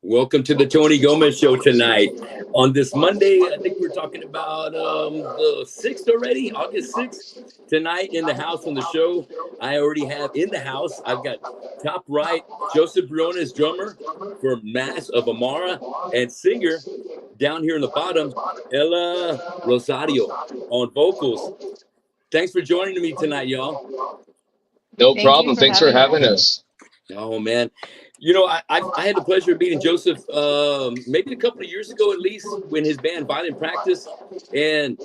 Welcome to the Tony Gomez Show tonight. On this Monday, I think we're talking about the 6th already, August 6th. Tonight in the house on the show, I already have in the house, I've got top right, Joseph Briones, drummer for Mass of Amara, and singer down here in the bottom, Ella Rosario on vocals. Thanks for joining me tonight, y'all. No problem. Thanks for having us. Oh, man. You know, I had the pleasure of meeting Joseph maybe a couple of years ago, at least, when his band Violent Practice. And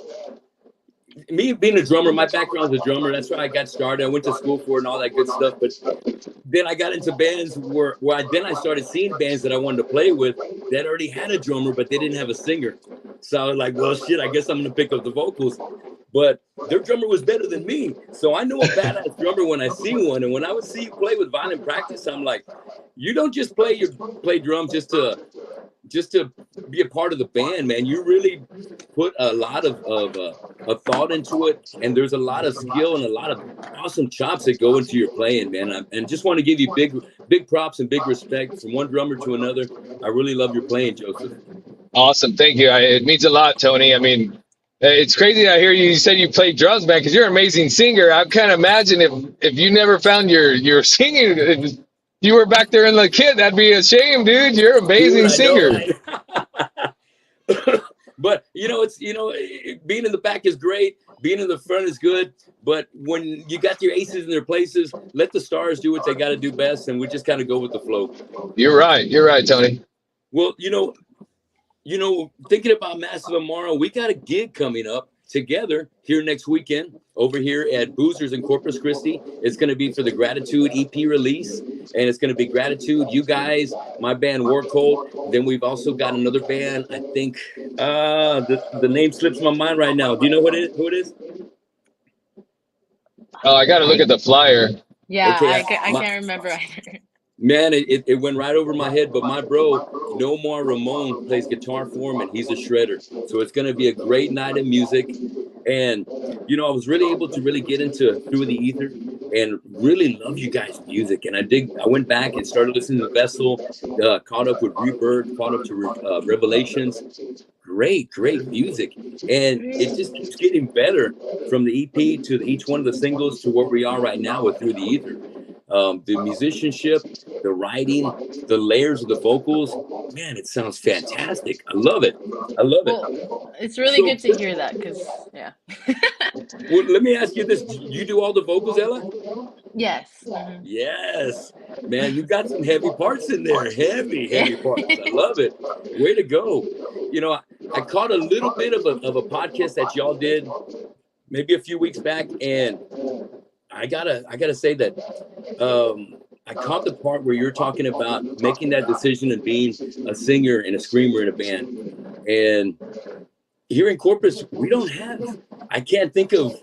me being a drummer, my background is a drummer. That's why I got started. I went to school for it and all that good stuff. But then I got into bands where I started seeing bands that I wanted to play with that already had a drummer, but they didn't have a singer. So I was like, well, shit, I guess I'm going to pick up the vocals. But their drummer was better than me. So I know a badass drummer when I see one. And when I would see you play with Violent Practice, I'm like, you don't just play drums just to be a part of the band, man. You really put a lot of thought into it, and there's a lot of skill and a lot of awesome chops that go into your playing, man. And just want to give you big props and big respect from one drummer to another. I really love your playing, Joseph. Awesome. Thank you. It means a lot, Tony. I mean, it's crazy. I hear you said you played drums, man, because you're an amazing singer. I can't imagine if you never found your singing. If you were back there in the kid, that'd be a shame, dude. You're an amazing singer. Right? But being in the back is great. Being in the front is good. But when you got your aces in their places, let the stars do what they got to do best, and we just kind of go with the flow. You're right, Tony. Well, thinking about Massive Amara, we got a gig coming up together here next weekend over here at Boozers in Corpus Christi. It's going to be for the Gratitude EP release, and it's going to be Gratitude, you guys, my band War Cold. Then we've also got another band. I think the name slips my mind right now. Do you know who it is? Oh, I got to look at the flyer. Yeah, okay, I can't remember either. Man, it went right over my head, but my bro, No More Ramon, plays guitar for him, and he's a shredder. So it's going to be a great night of music. And, I was really able to really get into Through the Ether and really love you guys' music. And I went back and started listening to Vessel, caught up with Rebirth, caught up to Revelations. Great music. And it just keeps getting better from the EP to each one of the singles to where we are right now with Through the Ether. The musicianship, the writing, the layers of the vocals, man, it sounds fantastic. I love it. Well, it's really good to hear that because, yeah. Well, let me ask you this. You do all the vocals, Ella? Yes. Mm-hmm. Yes. Man, you got some heavy parts in there. Heavy parts. I love it. Way to go. I caught a little bit of a podcast that y'all did maybe a few weeks back, and I gotta say that I caught the part where you're talking about making that decision and being a singer and a screamer in a band. And here in Corpus, I can't think of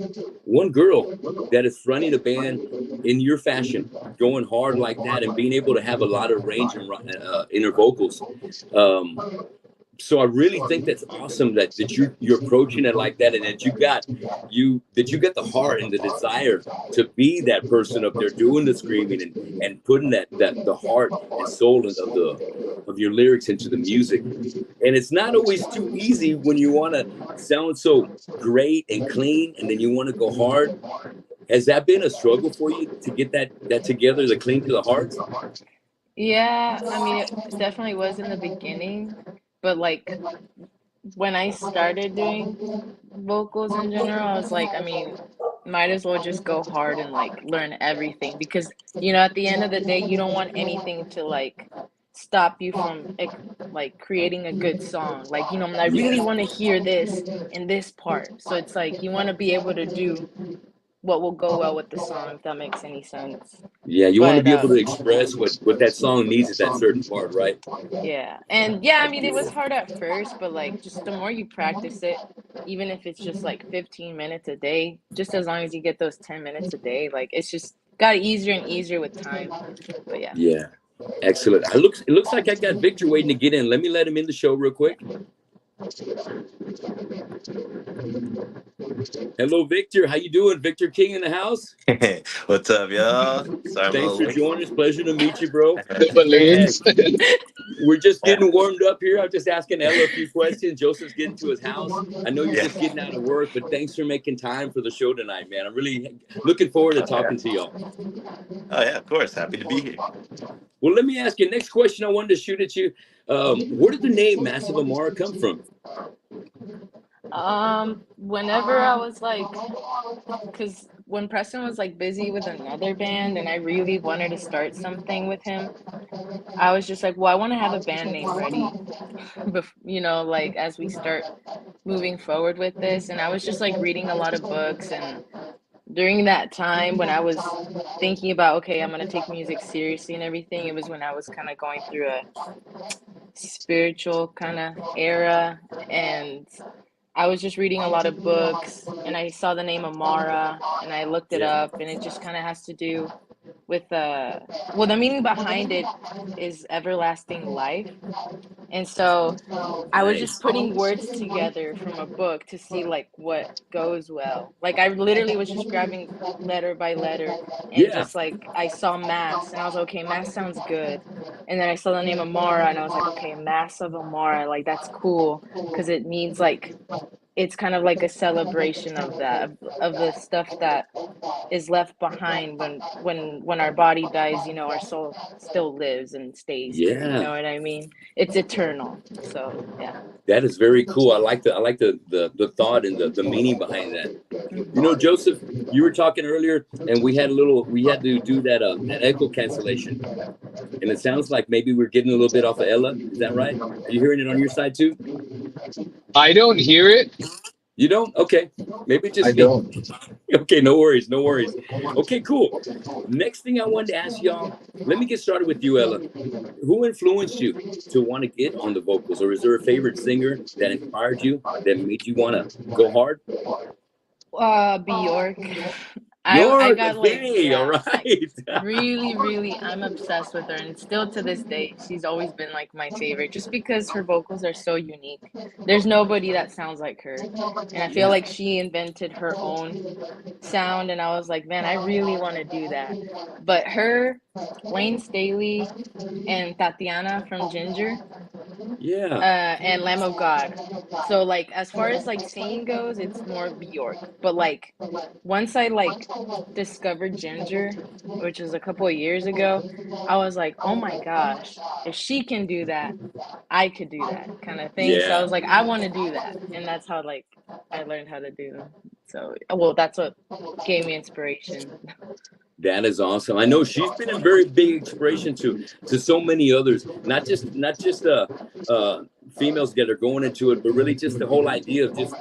one girl that is running a band in your fashion, going hard like that and being able to have a lot of range in her vocals. So I really think that's awesome that you're approaching it like that, and that you got the heart and the desire to be that person up there doing the screaming and putting the heart and soul of your lyrics into the music. And it's not always too easy when you want to sound so great and clean, and then you want to go hard. Has that been a struggle for you to get that together, the clean to the heart? Yeah, I mean, it definitely was in the beginning. But like when I started doing vocals in general, I was like, I mean, might as well just go hard and like learn everything because, at the end of the day, you don't want anything to like stop you from like creating a good song. Like, I really want to hear this in this part. So it's like you want to be able to do what will go well with the song, if that makes any sense. Yeah, you want to be able to express what that song needs at that certain part, right? Yeah. And yeah, I mean, it was hard at first, but like just the more you practice it, even if it's just like 15 minutes a day, just as long as you get those 10 minutes a day, like it's just got easier and easier with time. But yeah. Yeah. Excellent. It looks like I got Victor waiting to get in. Let me let him in the show real quick. Hello, Victor. How you doing? Victor King in the house. What's up, y'all? Sorry, thanks for joining us. Pleasure to meet you, bro. We're just Yeah. getting warmed up here. I'm just asking Ella a few questions. Joseph's getting to his house. I know you're Yeah. just getting out of work, but thanks for making time for the show tonight, man. I'm really looking forward to Oh, yeah. talking to y'all. Oh, yeah, of course. Happy to be here. Well, let me ask you. Next question I wanted to shoot at you. Where did the name Massive Amara come from? Whenever I was like, because when Preston was like busy with another band and I really wanted to start something with him, I was just like, well, I want to have a band name ready, like as we start moving forward with this. And I was just like reading a lot of books. And during that time when I was thinking about, okay, I'm going to take music seriously and everything, it was when I was kind of going through a spiritual kind of era. And I was just reading a lot of books and I saw the name Amara and I looked it Yeah. up, and it just kind of has to do with well, the meaning behind it is everlasting life. And so I was just Nice. putting words together from a book to see like what goes well. Like I literally was just grabbing letter by letter and Yeah. just like I saw mass and I was like, okay, mass sounds good. And then I saw the name Amara and I was like, okay, mass of Amara, like that's cool because it means like it's kind of like a celebration of that of the stuff that is left behind when our body dies, our soul still lives and stays here, you Yeah. know what I mean? It's eternal. So yeah. That is very cool. I like the thought and the meaning behind that. You know, Mm-hmm. Joseph, you were talking earlier, and we had to do that echo cancellation, and it sounds like maybe we're getting a little bit off of Ella. Is that right? Are you hearing it on your side too? I don't hear it. You don't? Okay, maybe I just me. don't. Okay, no worries, no worries. Okay, cool. Next thing I wanted to ask y'all. Let me get started with you, Ella. Who influenced you to want to get on the vocals, or is there a favorite singer that inspired you that made you want to go hard? Bjork. I Bjork. got like, Okay, all yeah, like right. really, really, I'm obsessed with her, and still to this day, she's always been like my favorite, just because her vocals are so unique. There's nobody that sounds like her, and I feel Yeah, like she invented her own sound, and I was like, man, I really want to do that. But her, Lane Staley, and Tatiana from Ginger, yeah, and Lamb of God. So like as far as like singing goes, it's more Bjork. But like once I like discovered Ginger, which was a couple of years ago, I was like, oh my gosh, if she can do that, I could do that kind of thing. So I yeah. was like, I want to do that, and that's how like I learned how to do them. So well, that's what gave me inspiration. That is awesome. I know she's been a very big inspiration to so many others. Not just females that are going into it, but really just the whole idea of just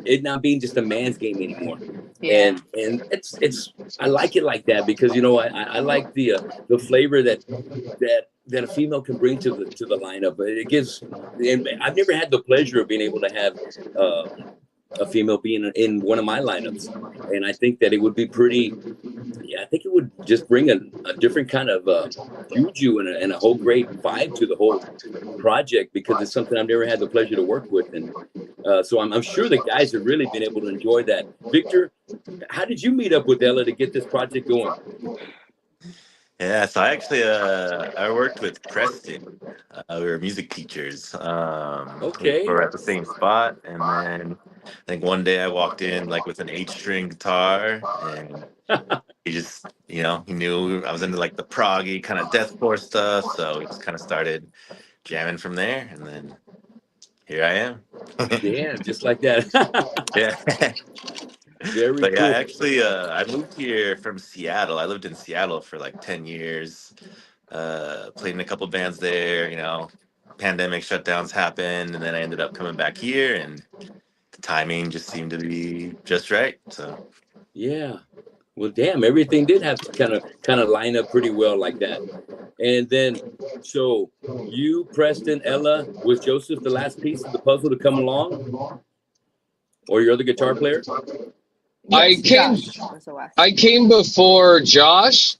it not being just a man's game anymore. Yeah. And it's I like it like that because I like the flavor that a female can bring to the lineup. It gives, and I've never had the pleasure of being able to have a female being in one of my lineups, and I think that it would be pretty. Yeah, I think it would just bring a different kind of juju and a whole great vibe to the whole project because it's something I've never had the pleasure to work with, and so I'm sure the guys have really been able to enjoy that. Victor, how did you meet up with Ella to get this project going? Yeah, so I worked with Preston. We were music teachers. We Okay. were at the same spot, and then I think one day I walked in like with an eight-string guitar, and he just, he knew I was into like the proggy kind of deathcore stuff, so we just kind of started jamming from there, and then here I am. Damn, just like that. Yeah. Very But yeah, cool. actually, I moved here from Seattle. I lived in Seattle for like 10 years. Played in a couple bands there, pandemic shutdowns happened, and then I ended up coming back here, and the timing just seemed to be just right. So Yeah. Well, damn, everything did have to kind of line up pretty well like that. And then, so you, Preston, Ella, was Joseph the last piece of the puzzle to come along, or your other guitar player? I Yes, came Josh was the last. I came before Josh.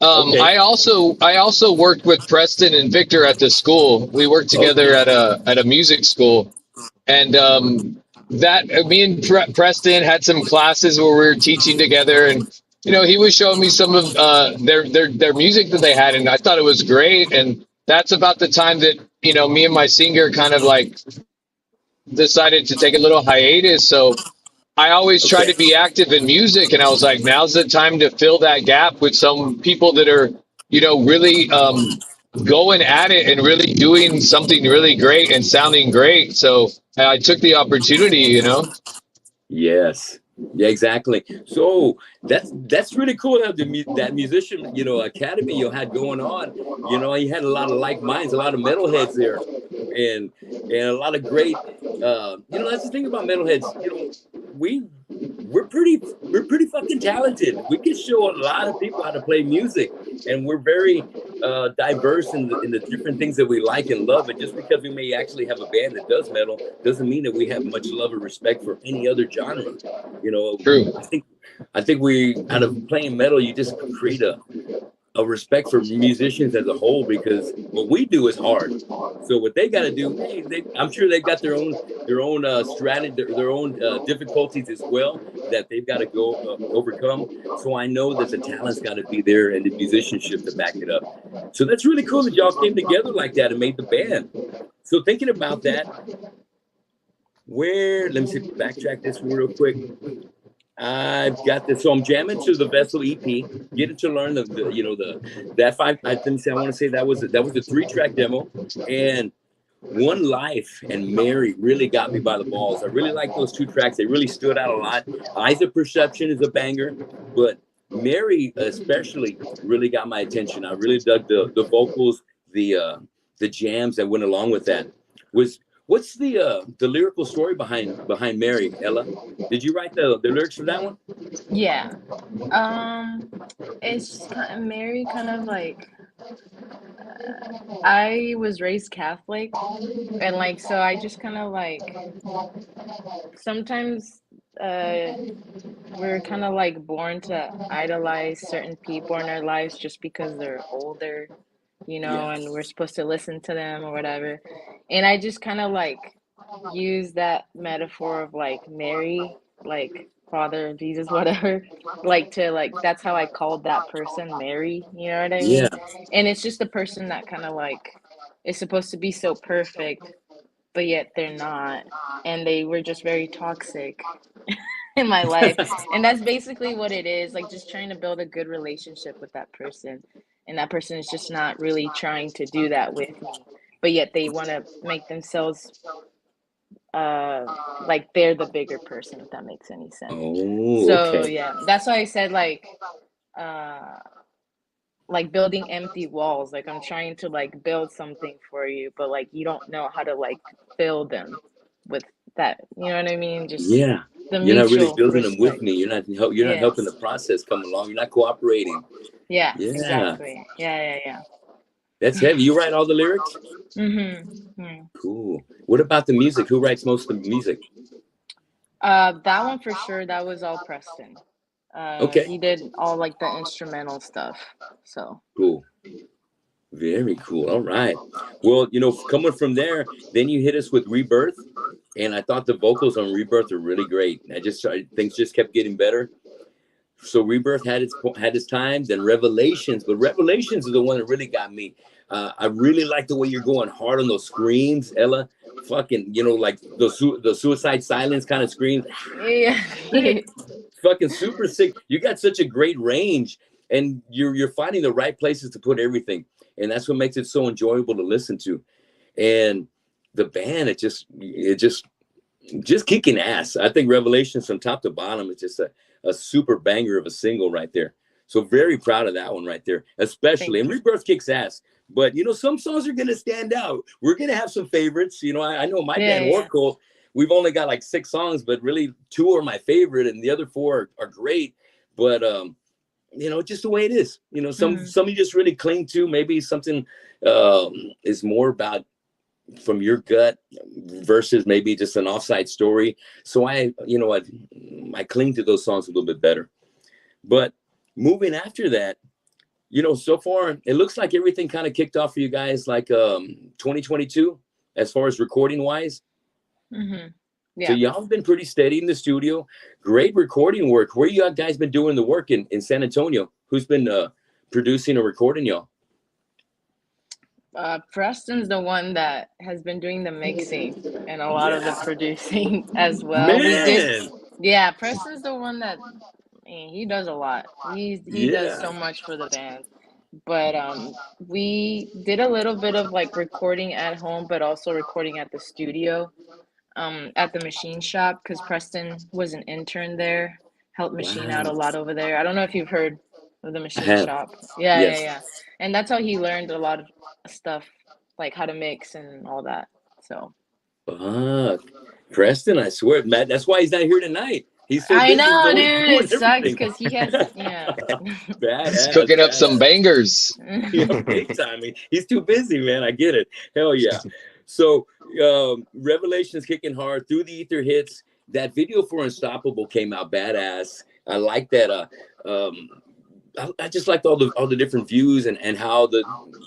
Okay. I also worked with Preston and Victor at the school. We worked together Okay. at a music school, and that me and Preston had some classes where we were teaching together, and he was showing me some of their music that they had, and I thought it was great. And that's about the time that, you know, me and my singer kind of like decided to take a little hiatus. So I always try Okay. to be active in music, and I was like, now's the time to fill that gap with some people that are, you know, really going at it and really doing something really great and sounding great. So I took the opportunity, you know. Yes. Yeah, exactly. So that's really cool to have that musician, you know, academy you had going on. You know, you had a lot of like minds, a lot of metalheads there, and a lot of great. You know, that's the thing about metalheads. You know, we we're pretty fucking talented. We can show a lot of people how to play music, and we're very diverse in the different things that we like and love. And just because we may actually have a band that does metal doesn't mean that we have much love or respect for any other genre. You know, True. I think we out of playing metal, you just create a respect for musicians as a whole, because what we do is hard. So what they got to do, hey, I'm sure they've got their own strategy, their own difficulties as well that they've got to go overcome. So I know that the talent's got to be there and the musicianship to back it up. So that's really cool that y'all came together like that and made the band. So thinking about that, let me see, backtrack this real quick. I've got this. So I'm jamming to the Vessel EP, getting to learn the you know, that five. I didn't say. I want to say that was a 3-track demo, and One Life and Mary really got me by the balls. I really like those 2 tracks. They really stood out a lot. Eyes of Perception is a banger, but Mary especially really got my attention. I really dug the vocals, the jams that went along with that. What's the lyrical story behind Mary, Ella? Did you write the lyrics for that one? Yeah. Um, it's kind of Mary, kind of like I was raised Catholic, and like so I just kind of like sometimes uh we're kind of like born to idolize certain people in our lives just because they're older, you Yeah. know, and we're supposed to listen to them or whatever. And I just kind of like use that metaphor of like Mary, like Father Jesus, whatever, like to like that's how I called that person Mary, you know what I Yeah. mean? And it's just a person that kind of like is supposed to be so perfect, but yet they're not. And they were just very toxic in my life. And that's basically what it is, like just trying to build a good relationship with that person. And that person is just not really trying to do that with me. But yet they want to make themselves uh like they're the bigger person, if that makes any sense. Oh, So okay. yeah, that's why I said uh like building empty walls. Like I'm trying to like build something for you, but like you don't know how to like fill them with that. You know what I mean? Just Yeah. the You're not really mutual building them with respect. me. You're not helping the Yes. process come along. You're not cooperating. Yeah, Yeah. exactly. Yeah. That's heavy. You write all the lyrics? Mm-hmm. Cool. What about the music? Who writes most of the music? That one for sure, that was all Preston. Okay. He did all like the instrumental stuff. So Cool. Very cool. All right. Well, you know, coming from there, then you hit us with Rebirth, and I thought the vocals on Rebirth are really great. Things just kept getting better. So Rebirth had its times, and Revelations, but Revelations is the one that really got me. I really like the way you're going hard on those screams, Ella. Fucking, you know, like the suicide silence kind of screams. yeah. Sick. Fucking super sick. You got such a great range, and you're finding the right places to put everything, and that's what makes it so enjoyable to listen to. And the band, just kicking ass. I think Revelations from top to bottom is just a super banger of a single right there. So very proud of that one right there, especially. Thank And you. Rebirth kicks ass. But you know, some songs are gonna stand out. We're gonna have some favorites. You know, I know my band Yeah. Warcult, we've only got like 6 songs, but really 2 are my favorite, and the other 4 are great. But you know, just the way it is. You know, Mm-hmm. some you just really cling to. Maybe something is more about from your gut versus maybe just an offside story. So I cling to those songs a little bit better. But moving after that, you know, so far it looks like everything kind of kicked off for you guys like 2022 as far as recording wise. Mm-hmm. So Yeah. y'all have been pretty steady in the studio. Great recording work. Where you guys been doing the work in San Antonio? Who's been producing or recording y'all? Preston's the one that has been doing the mixing and a lot of the Yeah, producing as well. We did, man. yeah, Preston's the one that, man, he does a lot. He does Yeah. so much for the band. But we did a little bit of like recording at home, but also recording at the studio, at the machine shop, because Preston was an intern there, helped machine out a Wow. lot over there. I don't know if you've heard of the I machine have. shop. Yeah, yeah, Yes. yeah. And that's how he learned a lot of stuff, like how to mix and all that. So Fuck. Preston, I swear, Matt, that's why he's not here tonight. He's so I busy. He's know, always dude. doing It sucks everything. because he has, yeah. He's Badass, cooking up some badass. bangers. Yeah, big time. He's too busy, man. I get it. Hell yeah. So, Revelations kicking hard through the ether hits. That video for Unstoppable came out badass. I like that. Um, I just liked all the different views and how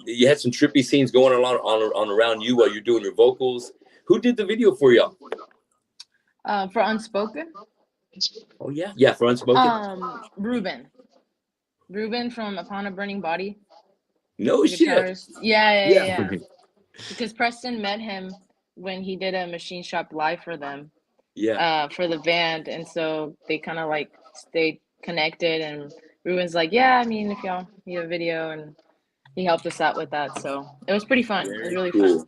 you had some trippy scenes going on around you while you're doing your vocals. Who did the video for y'all? For Unspoken, Oh yeah, for Unspoken. Ruben. Ruben from Upon a Burning Body, No the shit. guitarist. Yeah, yeah, yeah, Yeah, yeah. Because Preston met him when he did a machine shop live for them, yeah. for the band, and so they kind of like stayed connected. And Ruben's like, yeah, I mean, if y'all need a video, and he helped us out with that. So it was pretty fun. It was Very really fun. cool.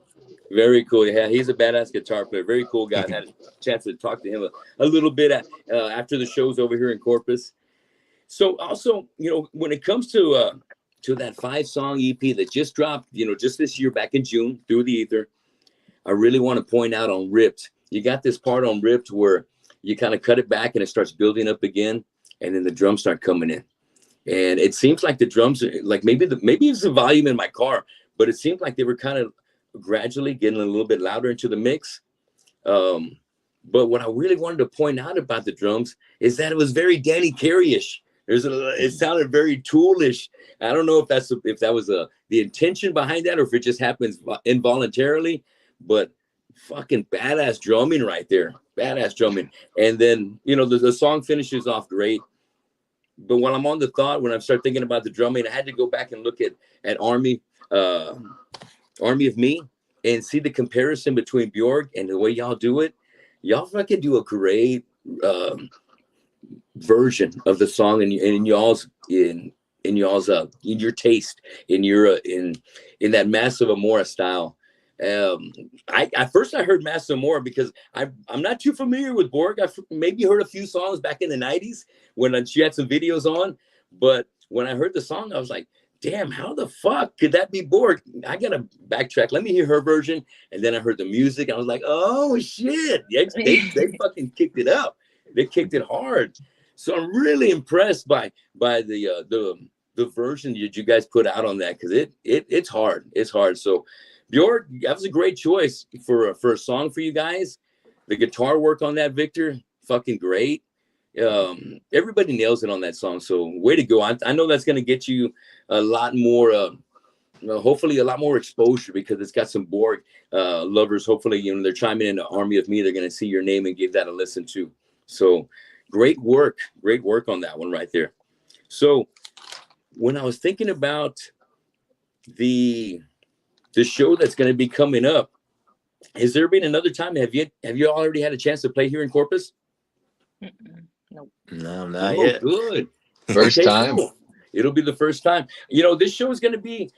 Very cool. Yeah, he's a badass guitar player. Very cool guy. I had a chance to talk to him a little bit after the shows over here in Corpus. So also, when it comes to that 5-song EP that just dropped, just this year back in June through the ether, I really want to point out on Ripped. You got this part on Ripped where you kind of cut it back and it starts building up again, and then the drums start coming in. And it seems like the drums are like maybe it's the volume in my car, but it seemed like they were kind of gradually getting a little bit louder into the mix. Um, but what I really wanted to point out about the drums is that it was very Danny Carey-ish. It sounded very Toolish. I don't know if that was the intention behind that or if it just happens involuntarily, but fucking badass drumming right there. Badass drumming. And then, the song finishes off great. But when I'm on the thought, when I start thinking about the drumming, I had to go back and look at Army of Me and see the comparison between Bjork and the way y'all do it. Y'all fucking do a great version of the song in y'all's in your taste in your in that Massive Amora style. I first heard Massive Amora because I'm not too familiar with Borg. I maybe heard a few songs back in the 90s when she had some videos on, but when I heard the song, I was like, damn, how the fuck could that be Borg? I gotta backtrack. Let me hear her version. And then I heard the music. I was like, oh shit. They fucking kicked it up. They kicked it hard. So I'm really impressed by the version that you guys put out on that, because it's hard. It's hard. So Bjork, that was a great choice for a song for you guys. The guitar work on that, Victor, fucking great. Everybody nails it on that song. So way to go. I know that's going to get you a lot more, hopefully a lot more exposure, because it's got some Borg lovers. Hopefully, they're chiming in the Army of Me. They're going to see your name and give that a listen to. So great work on that one right there. So when I was thinking about the show that's going to be coming up, has there been another time? Have you already had a chance to play here in Corpus? Nope. No, not Oh, yet. good. First Okay, time. cool. It'll be the first time. This show is going to be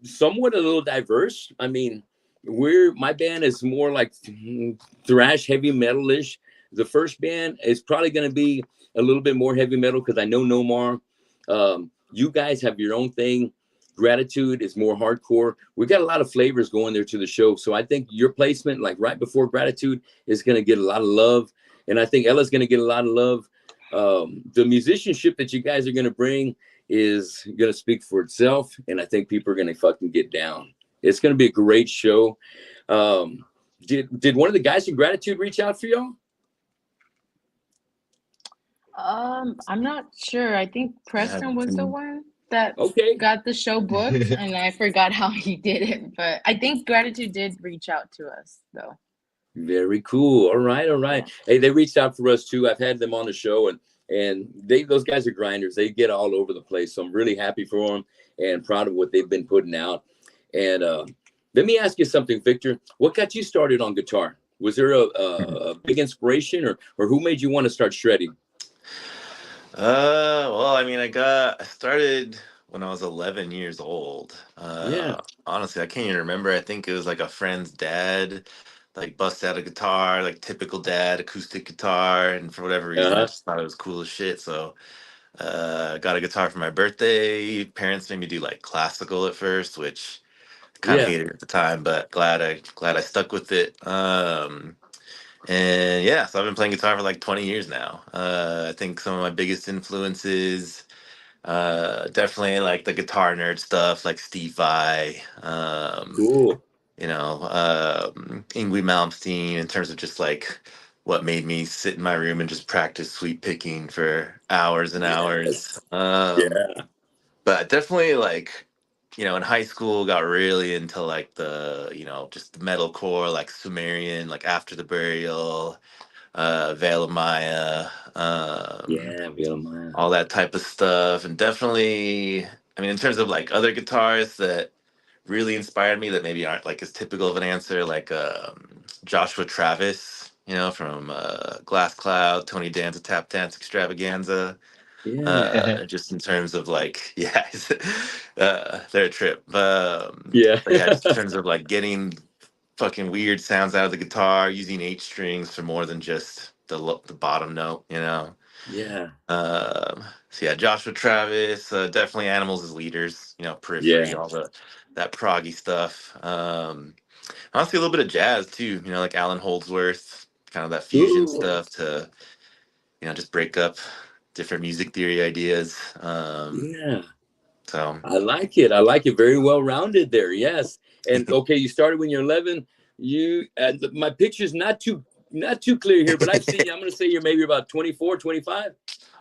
somewhat a little diverse. I mean, my band is more like thrash, heavy metal-ish. The first band is probably going to be a little bit more heavy metal because I know Nomar. You guys have your own thing. Gratitude is more hardcore. We got a lot of flavors going there to the show. So I think your placement, like right before Gratitude, is going to get a lot of love. And I think Ella's going to get a lot of love. The musicianship that you guys are going to bring is going to speak for itself. And I think people are going to fucking get down. It's going to be a great show. Did one of the guys from Gratitude reach out for y'all? I'm not sure. I think Preston was the one that Okay. got the show booked, and I forgot how he did it. But I think Gratitude did reach out to us, though. Very cool. All right. Yeah. Hey, they reached out for us too. I've had them on the show, and those guys are grinders. They get all over the place. So I'm really happy for them and proud of what they've been putting out. And let me ask you something, Victor. What got you started on guitar? Was there a big inspiration, or who made you want to start shredding? Well, I mean, I started when I was 11 years old. Yeah. Honestly, I can't even remember. I think it was like a friend's dad, like bust out a guitar, like typical dad, acoustic guitar, and for whatever reason, I Uh-huh. just thought it was cool as shit. So, got a guitar for my birthday. Parents made me do like classical at first, which I kind of Yeah. hated at the time, but glad I stuck with it. And yeah, so I've been playing guitar for like 20 years now. I think some of my biggest influences, definitely like the guitar nerd stuff, like Steve Vai, Cool. Yngwie Malmsteen, in terms of just like what made me sit in my room and just practice sweep picking for hours and hours. Yes. Yeah. But definitely like, in high school got really into like just the metalcore, like Sumerian, like After the Burial, Veil of Maya, Yeah. Vilma. all that type of stuff. And definitely, I mean, in terms of like other guitarists that really inspired me that maybe aren't like as typical of an answer, like Joshua Travis, from Glass Cloud, Tony Danza Tap Dance Extravaganza. Yeah. Just in terms of like, yeah, they're a trip. Yeah. But yeah, just in terms of like getting fucking weird sounds out of the guitar, using eight strings for more than just the bottom note. Yeah. So yeah, Joshua Travis, definitely Animals as leaders. Periphery, Yeah. all that proggy stuff. Honestly, a little bit of jazz too. Like Alan Holdsworth, kind of that fusion Ooh. stuff to just break up different music theory ideas. Yeah. So I like it. I like it. Very well rounded there. Yes. And okay, you started when you're 11. You my picture's not too clear here, but I've seen you. I'm going to say you're maybe about 24, 25.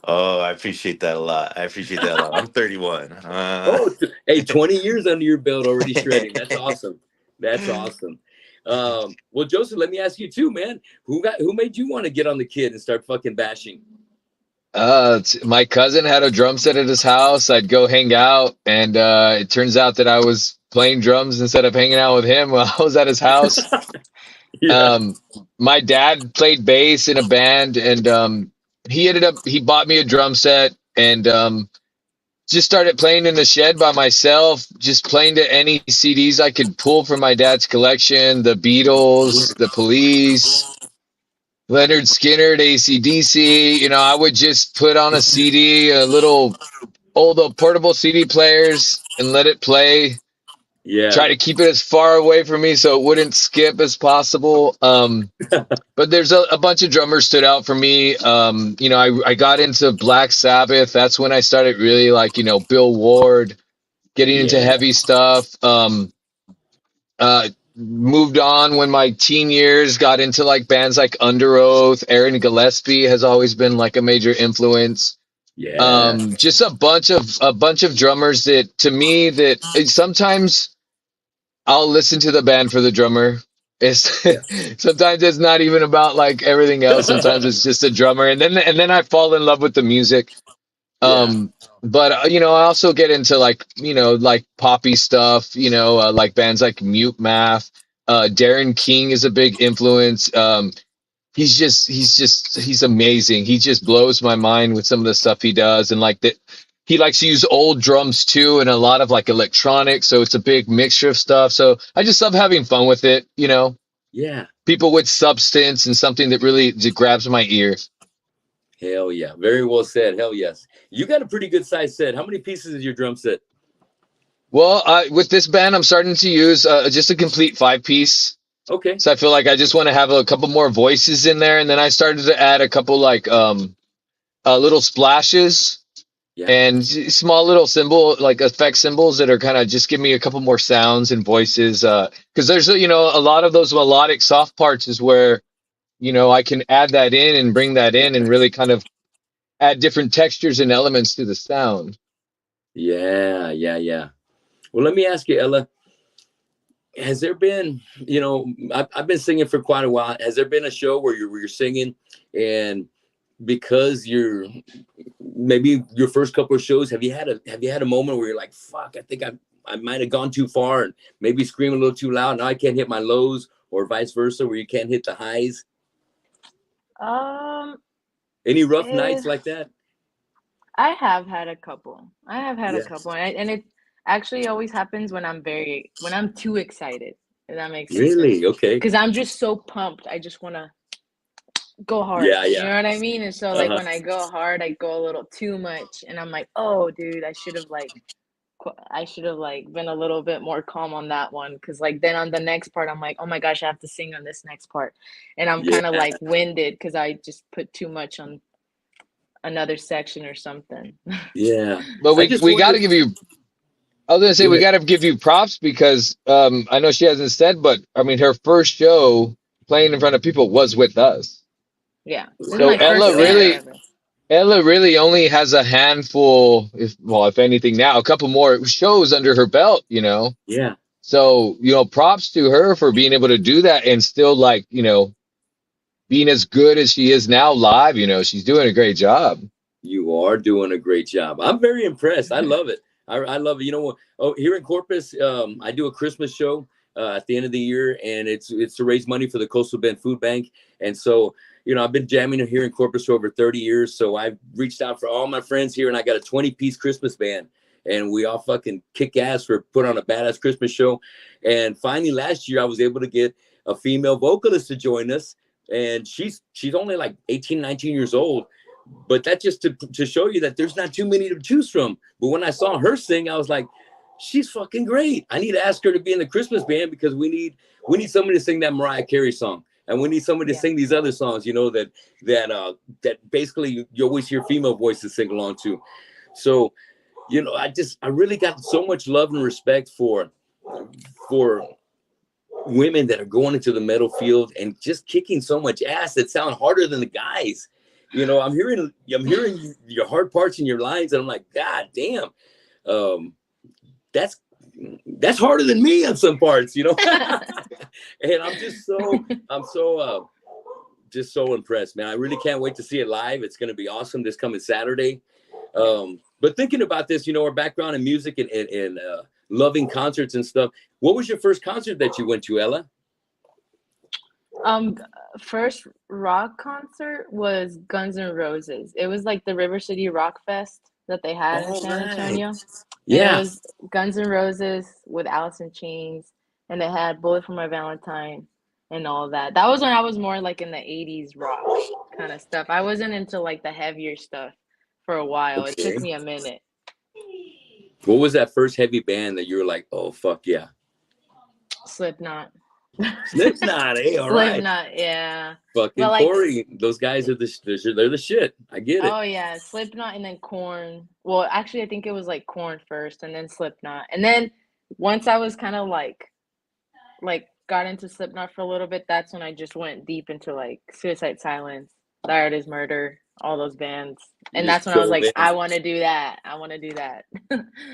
Oh, I appreciate that a lot. I appreciate that a lot. I'm 31. Oh, hey, 20 years under your belt already shredding. That's awesome. That's awesome. Well, Joseph, let me ask you too, man. Who made you want to get on the kid and start fucking bashing? My cousin had a drum set at his house. I'd go hang out, and it turns out that I was playing drums instead of hanging out with him while I was at his house. Yeah. Um, my dad played bass in a band, and he bought me a drum set, and just started playing in the shed by myself, just playing to any CDs I could pull from my dad's collection, the Beatles, the Police, Leonard Skinner, AC/DC. I would just put on a CD, a little old portable CD players, and let it play. Yeah. Try to keep it as far away from me so it wouldn't skip as possible. But there's a bunch of drummers stood out for me. I got into Black Sabbath. That's when I started really like, Bill Ward, getting into Yeah. heavy stuff. Moved on when my teen years, got into like bands like Under Oath. Aaron Gillespie has always been like a major influence. Yeah. Just a bunch of drummers that to me that sometimes I'll listen to the band for the drummer. It's Yeah. sometimes it's not even about like everything else. Sometimes it's just a drummer, and then I fall in love with the music. Yeah. Um, but I also get into like like poppy stuff. Like bands like Mute Math. Darren King is a big influence. He's amazing. He just blows my mind with some of the stuff he does, and like that he likes to use old drums too, and a lot of like electronics. So it's a big mixture of stuff. So I just love having fun with it. Yeah. People with substance and something that really just grabs my ear. Hell yeah. Very well said. Hell yes. You got a pretty good size set. How many pieces is your drum set? Well, with this band, I'm starting to use just a complete 5 piece. Okay. So I feel like I just want to have a couple more voices in there, and then I started to add a couple like little splashes Yeah. and small little symbol like effect symbols that are kind of just give me a couple more sounds and voices. Because there's a lot of those melodic soft parts is where I can add that in and bring that in and really kind of add different textures and elements to the sound. Yeah. Yeah. Yeah. Well, let me ask you, Ella. Has there been, I've been singing for quite a while. Has there been a show where you're singing, and because you're maybe your first couple of shows, have you had a moment where you're like, fuck, I think I might have gone too far and maybe scream a little too loud. Now I can't hit my lows, or vice versa, where you can't hit the highs? Um, Any rough eh, nights like that? I have had a couple. I have had a Yes. couple, and it actually always happens when I'm too excited. If that makes any sense. Really? Okay. Because I'm just so pumped. I just want to go hard. Yeah, You yeah. know what I mean? And so like Uh-huh. when I go hard, I go a little too much, and I'm like, oh, dude, I should have like been a little bit more calm on that one. Because like then on the next part, I'm like, oh my gosh, I have to sing on this next part, and I'm Yeah, kind of like winded because I just put too much on another section or something. yeah. But I we just we got to wonder. give you. I was gonna say Go we ahead. got to give you props because I know she hasn't said, but I mean her first show playing in front of people was with us. Yeah, this is So my first band ever. Ella really only has a handful, if anything now, a couple more shows under her belt, you know. Yeah, So, props to her for being able to do that and still like, being as good as she is now live, she's doing a great job. you are doing a great job. I'm very impressed. I love it. I love it. You know what? Oh, here in Corpus, I do a Christmas show at the end of the year, and it's to raise money for the Coastal Bend Food Bank. And so, I've been jamming here in Corpus for over 30 years. So I've reached out for all my friends here, and I got a 20-piece Christmas band, and we all fucking kick ass for put on a badass Christmas show. And finally, last year, I was able to get a female vocalist to join us, and she's only like 18, 19 years old, but that just to show you that there's not too many to choose from. But when I saw her sing, I was like, she's fucking great. I need to ask her to be in the Christmas band because we need somebody to sing that Mariah Carey song, and we need somebody to Yeah. sing these other songs, that basically you always hear female voices sing along to. So, I really got so much love and respect for women that are going into the metal field and just kicking so much ass that sound harder than the guys. I'm hearing your hard parts in your lines, and I'm like, God damn, um, that's harder than me on some parts, And I'm so impressed, man. I really can't wait to see it live. It's going to be awesome this coming Saturday. Yeah. But thinking about this, our background in music and loving concerts and stuff. What was your first concert that you went to, Ella? Um, First rock concert was Guns N' Roses. It was like the River City Rock Fest that they had in All San right. Antonio. And it Yeah. was Guns N' Roses with Alice in Chains, and it had Bullet for My Valentine and all that. That was when I was more like in the 80s rock kind of stuff. I wasn't into like the heavier stuff for a while. It Okay. took me a minute. What was that first heavy band that you were like, oh fuck yeah? Slipknot. Slipknot, eh? All right. Slipknot, yeah. Fucking But like, Corey, those guys are they're the shit. I get it. oh yeah, Slipknot and then Corn. Well, actually, I think it was like Corn first, and then Slipknot, and then once I was kind of like got into Slipknot for a little bit, that's when I just went deep into like Suicide Silence, The Art Is Murder, all those bands, You and just that's when I was dove like, in. I want to do that. I want to do that.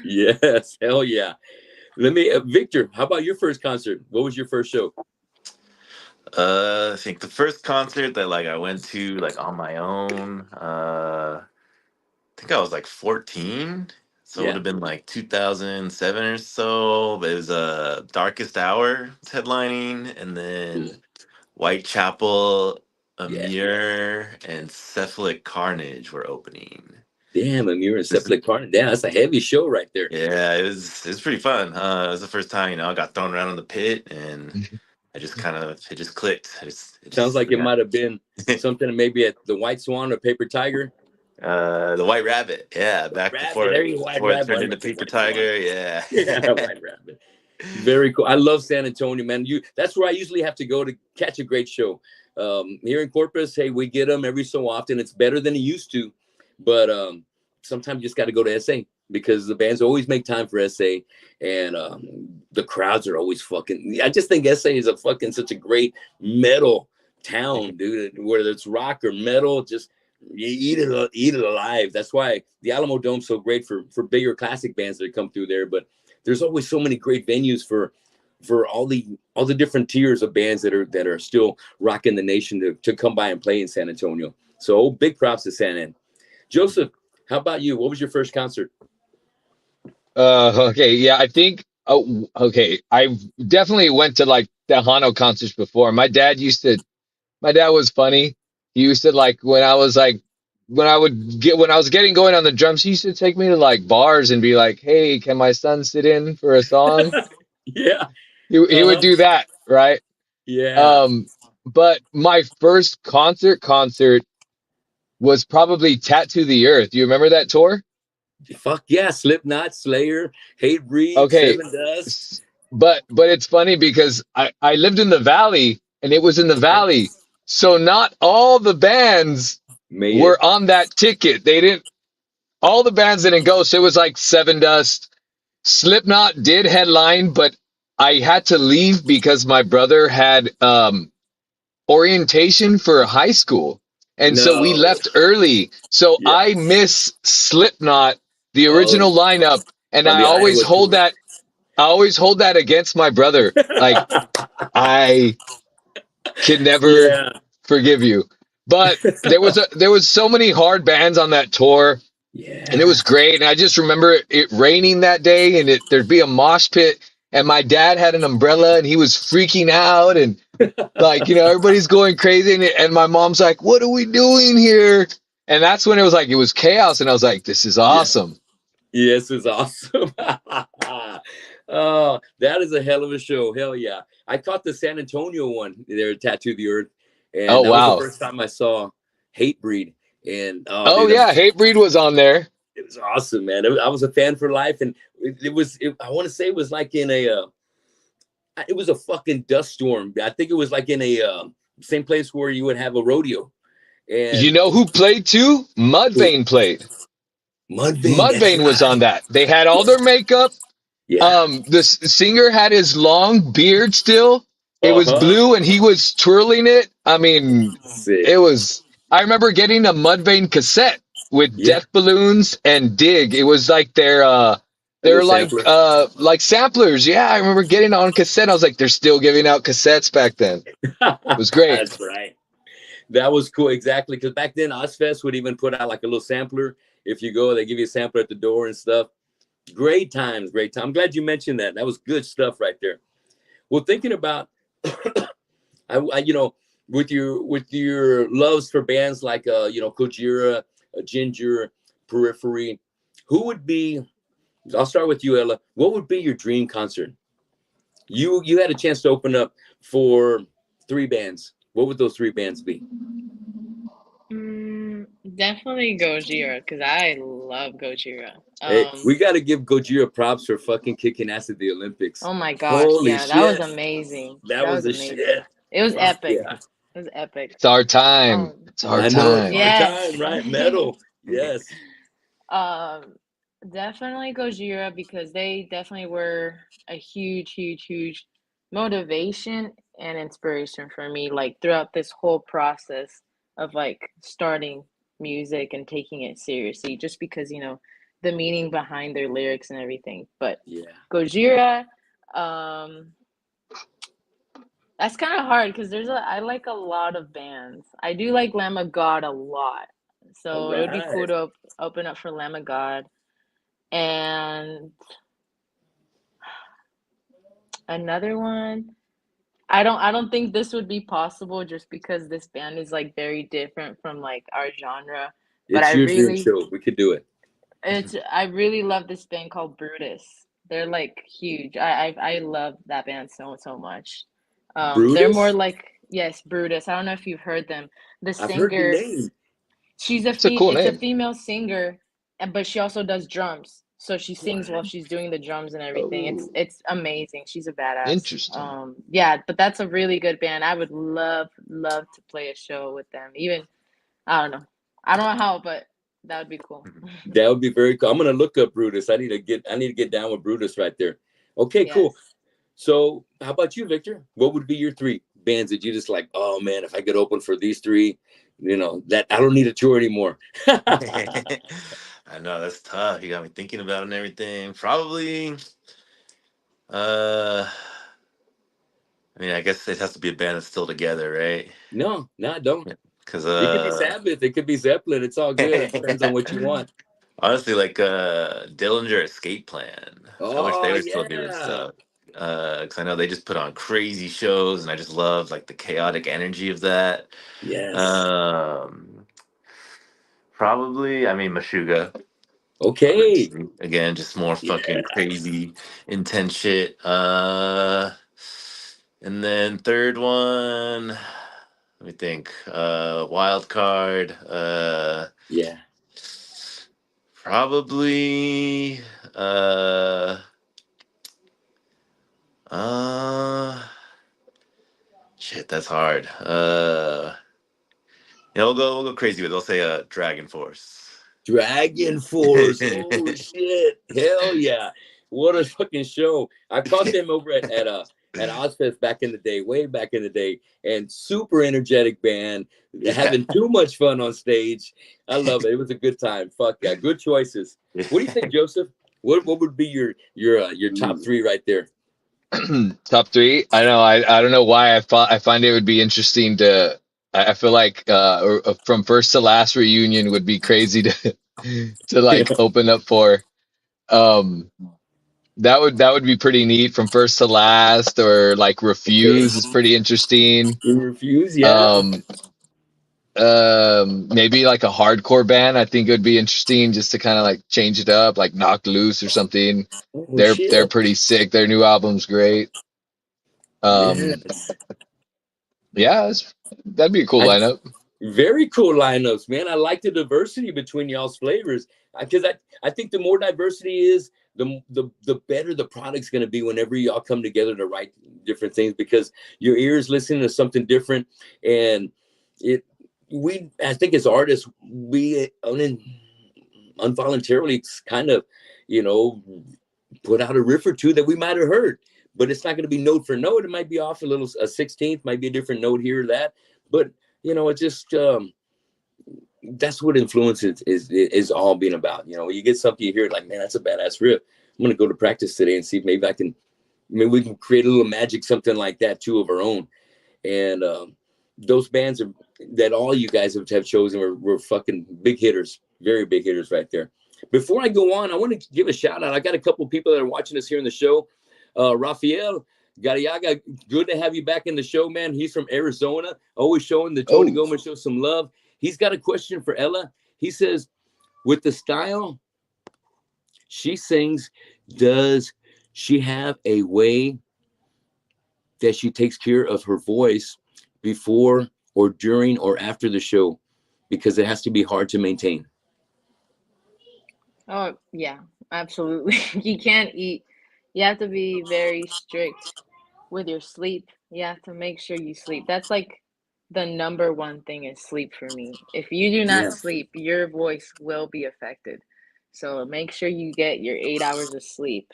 Yes, hell yeah. Victor, how about your first concert? What was your first show? I think the first concert that like I went to like on my own, I think I was like 14. So it would Yeah, have been like 2007 or so. But it was Darkest Hour headlining, and then Whitechapel, yeah. Amir, and Cephalic Carnage were opening. Damn, Amir and Septic Carton. Damn, that's a heavy show right there. Yeah, it was pretty fun. It was the first time, I got thrown around in the pit, and I just kind of it just clicked. Sounds like it Yeah. might have been something maybe at the White Swan or Paper Tiger. The White Rabbit, yeah, back Rabbit, there you White before it Rabbit. turned I into meant to say Paper White Swan. Tiger, yeah. Yeah, White Rabbit. Very cool. I love San Antonio, man. That's where I usually have to go to catch a great show. Here in Corpus, hey, we get them every so often. It's better than it used to, but sometimes you just got to go to SA because the bands always make time for SA, and the crowds are always fucking. I just think SA is such a great metal town, dude. Whether it's rock or metal, just you eat it alive. That's why the Alamo Dome's so great for bigger classic bands that come through there. But there's always so many great venues for all the different tiers of bands that are still rocking the nation to come by and play in San Antonio. So big props to San An. Joseph, how about you? What was your first concert? Okay, yeah, I think. Oh, okay. I definitely went to like the Hano concerts before. My dad used to. My dad was funny. He used to like when I was getting going on the drums. He used to take me to like bars and be like, "Hey, can my son sit in for a song?" Yeah. He would Uh-huh. do that, right? Yeah. Um, but my first concert was probably Tattoo the Earth. Do you remember that tour? Fuck yeah. Slipknot, Slayer, Hate Breed, Okay, Seven Dust. but it's funny because I lived in the valley and it was in the Okay. valley, so not all the bands Made it. were on that ticket. They didn't. All the bands didn't go. So it was like Seven Dust, Slipknot did headline, but I had to leave because my brother had orientation for high school. And so we No. left early. So I Yes. miss Slipknot, the Oh, original lineup, and on the Iowa tour. I always hold that against my brother. Like I can never Yeah. forgive you. But there was so many hard bands on that tour and it Yeah. was great. And I just remember it raining that day and there'd be a mosh pit and my dad had an umbrella and he was freaking out and like, everybody's going crazy and my mom's like, "What are we doing here?" And that's when it was like it was chaos and I was like, "This is Yeah. awesome." Yes, it's awesome. Oh, that is a hell of a show. Hell yeah. I caught the San Antonio one there, Tattoo the Earth. Oh And that was the wow. first time I saw Hate Breed. And oh, Oh dude, yeah, Hatebreed was on there. it was awesome, man. I was a fan for life. And I want to say it was like in it was a fucking dust storm. I think it was like in a same place where you would have a rodeo. You And know who played too? who? Mudvayne played. Mudvayne, that's Mudvayne was on right. that. They had all their makeup. Yeah. The singer had his long beard still. It Uh was huh. blue and he was twirling it. I mean, Sick. it was. I remember getting a Mudvayne cassette with Yeah. Death Balloons and Dig. It was like A little they're sampler. like samplers. Yeah, I remember getting on cassette. I was like, they're still giving out cassettes back then. It was great. That's right. That was cool. Exactly. Because back then, Ozfest would even put out like a little sampler. If you go, they give you a sampler at the door and stuff. Great times. Great time. I'm glad you mentioned that. That was good stuff right there. Well, thinking about, with your loves for bands like, Kojira, Ginger, Periphery, who would be? I'll start with you, Ella. What would be your dream concert? You had a chance to open up for three bands. What would those three bands be? Definitely Gojira because I love Gojira. Hey, we got to give Gojira props for fucking kicking ass at the Olympics. Oh my gosh, Holy yeah, that was shit. amazing. That That was was a amazing. shit. It was Fuck epic. yeah. It was epic. It's our time. Um, It's our I know it's our time. yes. time, right? Metal. Yes. Um, Definitely Gojira because they definitely were a huge motivation and inspiration for me, like throughout this whole process of like starting music and taking it seriously, just because, the meaning behind their lyrics and everything. But Yeah. Gojira, um, that's kind of hard because I like a lot of bands. I do like Lamb of God a lot. All So it would be cool right. to open up for Lamb of God. And another one, I don't think this would be possible just because this band is like very different from like our genre. But It's your dream show. We could do it. I really love this band called Brutus. They're like huge. I love that band so much. They're more Brutus? like, yes, Brutus. I don't know if you've heard them. The I've heard the singer, name. It's a cool it's a name. female singer, but she also does drums. So she sings while What? she's doing the drums and everything. Oh. It's amazing. She's a badass. Interesting. Yeah, but that's a really good band. I would love to play a show with them. Even I don't know. I don't know how, but that would be cool. That would be very cool. I'm gonna look up Brutus. I need to get down with Brutus right there. Okay, cool. Yes. So how about you, Victor? What would be your three bands that you just like, oh man, if I could open for these three, that I don't need a tour anymore. I know that's tough. You got me thinking about it and everything. Probably. Uh, I mean, I guess it has to be a band that's still together, right? No, don't. Because It could be Sabbath, it could be Zeppelin. It's all good. It depends on what you want. Honestly, like Dillinger Escape Plan. I wish they Oh were still doing yeah. stuff. Because I know they just put on crazy shows, and I just love like the chaotic energy of that. Yes. Um, Probably, I mean, Meshuggah. Okay. Again, just more fucking Yes. crazy, intense shit. And then third one, let me think. Wild card. Yeah. Probably. Uh, uh, Shit, that's hard. Yeah, we'll go crazy with. It. I'll say Dragon Force. Dragon Force. Oh shit. Hell yeah. What a fucking show. I caught them over at Ozfest back in the day, way back in the day, and super energetic band, Yeah. having too much fun on stage. I love it. It was a good time. Fuck yeah. Good choices. What do you think, Joseph? What would be your top three right there? Top three. I know. I don't know why I find it would be interesting to. I feel like from first to last reunion would be crazy to to Yeah. like open up for. Um, that would be pretty neat from first to last, or like Okay. Refuse is pretty interesting. You refuse, yeah. Um, Maybe like a hardcore band. I think it would be interesting just to kind of like change it up, like Knocked Loose or something. Oh They're shit. pretty sick. Their new album's great. Um, Yes. yeah, that'd be a cool I lineup. Very cool lineups, man. I like the diversity between y'all's flavors because I think the more diversity is, the better the product's going to be whenever y'all come together to write different things because your ears listening to something different, and it we I think as artists we involuntarily kind of you know put out a riff or two that we might have heard, but it's not going to be note for note. It might be off a little a 16th, might be a different note here or that, but it just that's what influence is all being about. You get something you hear like, man, that's a badass riff. I'm gonna go to practice today and see if maybe maybe we can create a little magic, something like that too of our own. And those bands that all you guys have chosen were fucking big hitters, very big hitters right there. Before I go on, I want to give a shout out. I got a couple of people that are watching us here in the show. Rafael Gariaga, good to have you back in the show, man. He's from Arizona, always showing the Tony Oh, Gomez show some love. He's got a question for Ella. He says, with the style she sings, does she have a way that she takes care of her voice before or during or after the show? Because it has to be hard to maintain. Oh, yeah, absolutely. You can't eat. You have to be very strict with your sleep. You have to make sure you sleep. That's like the number one thing is sleep for me. If you do not Yeah. sleep, your voice will be affected. So make sure you get your 8 hours of sleep.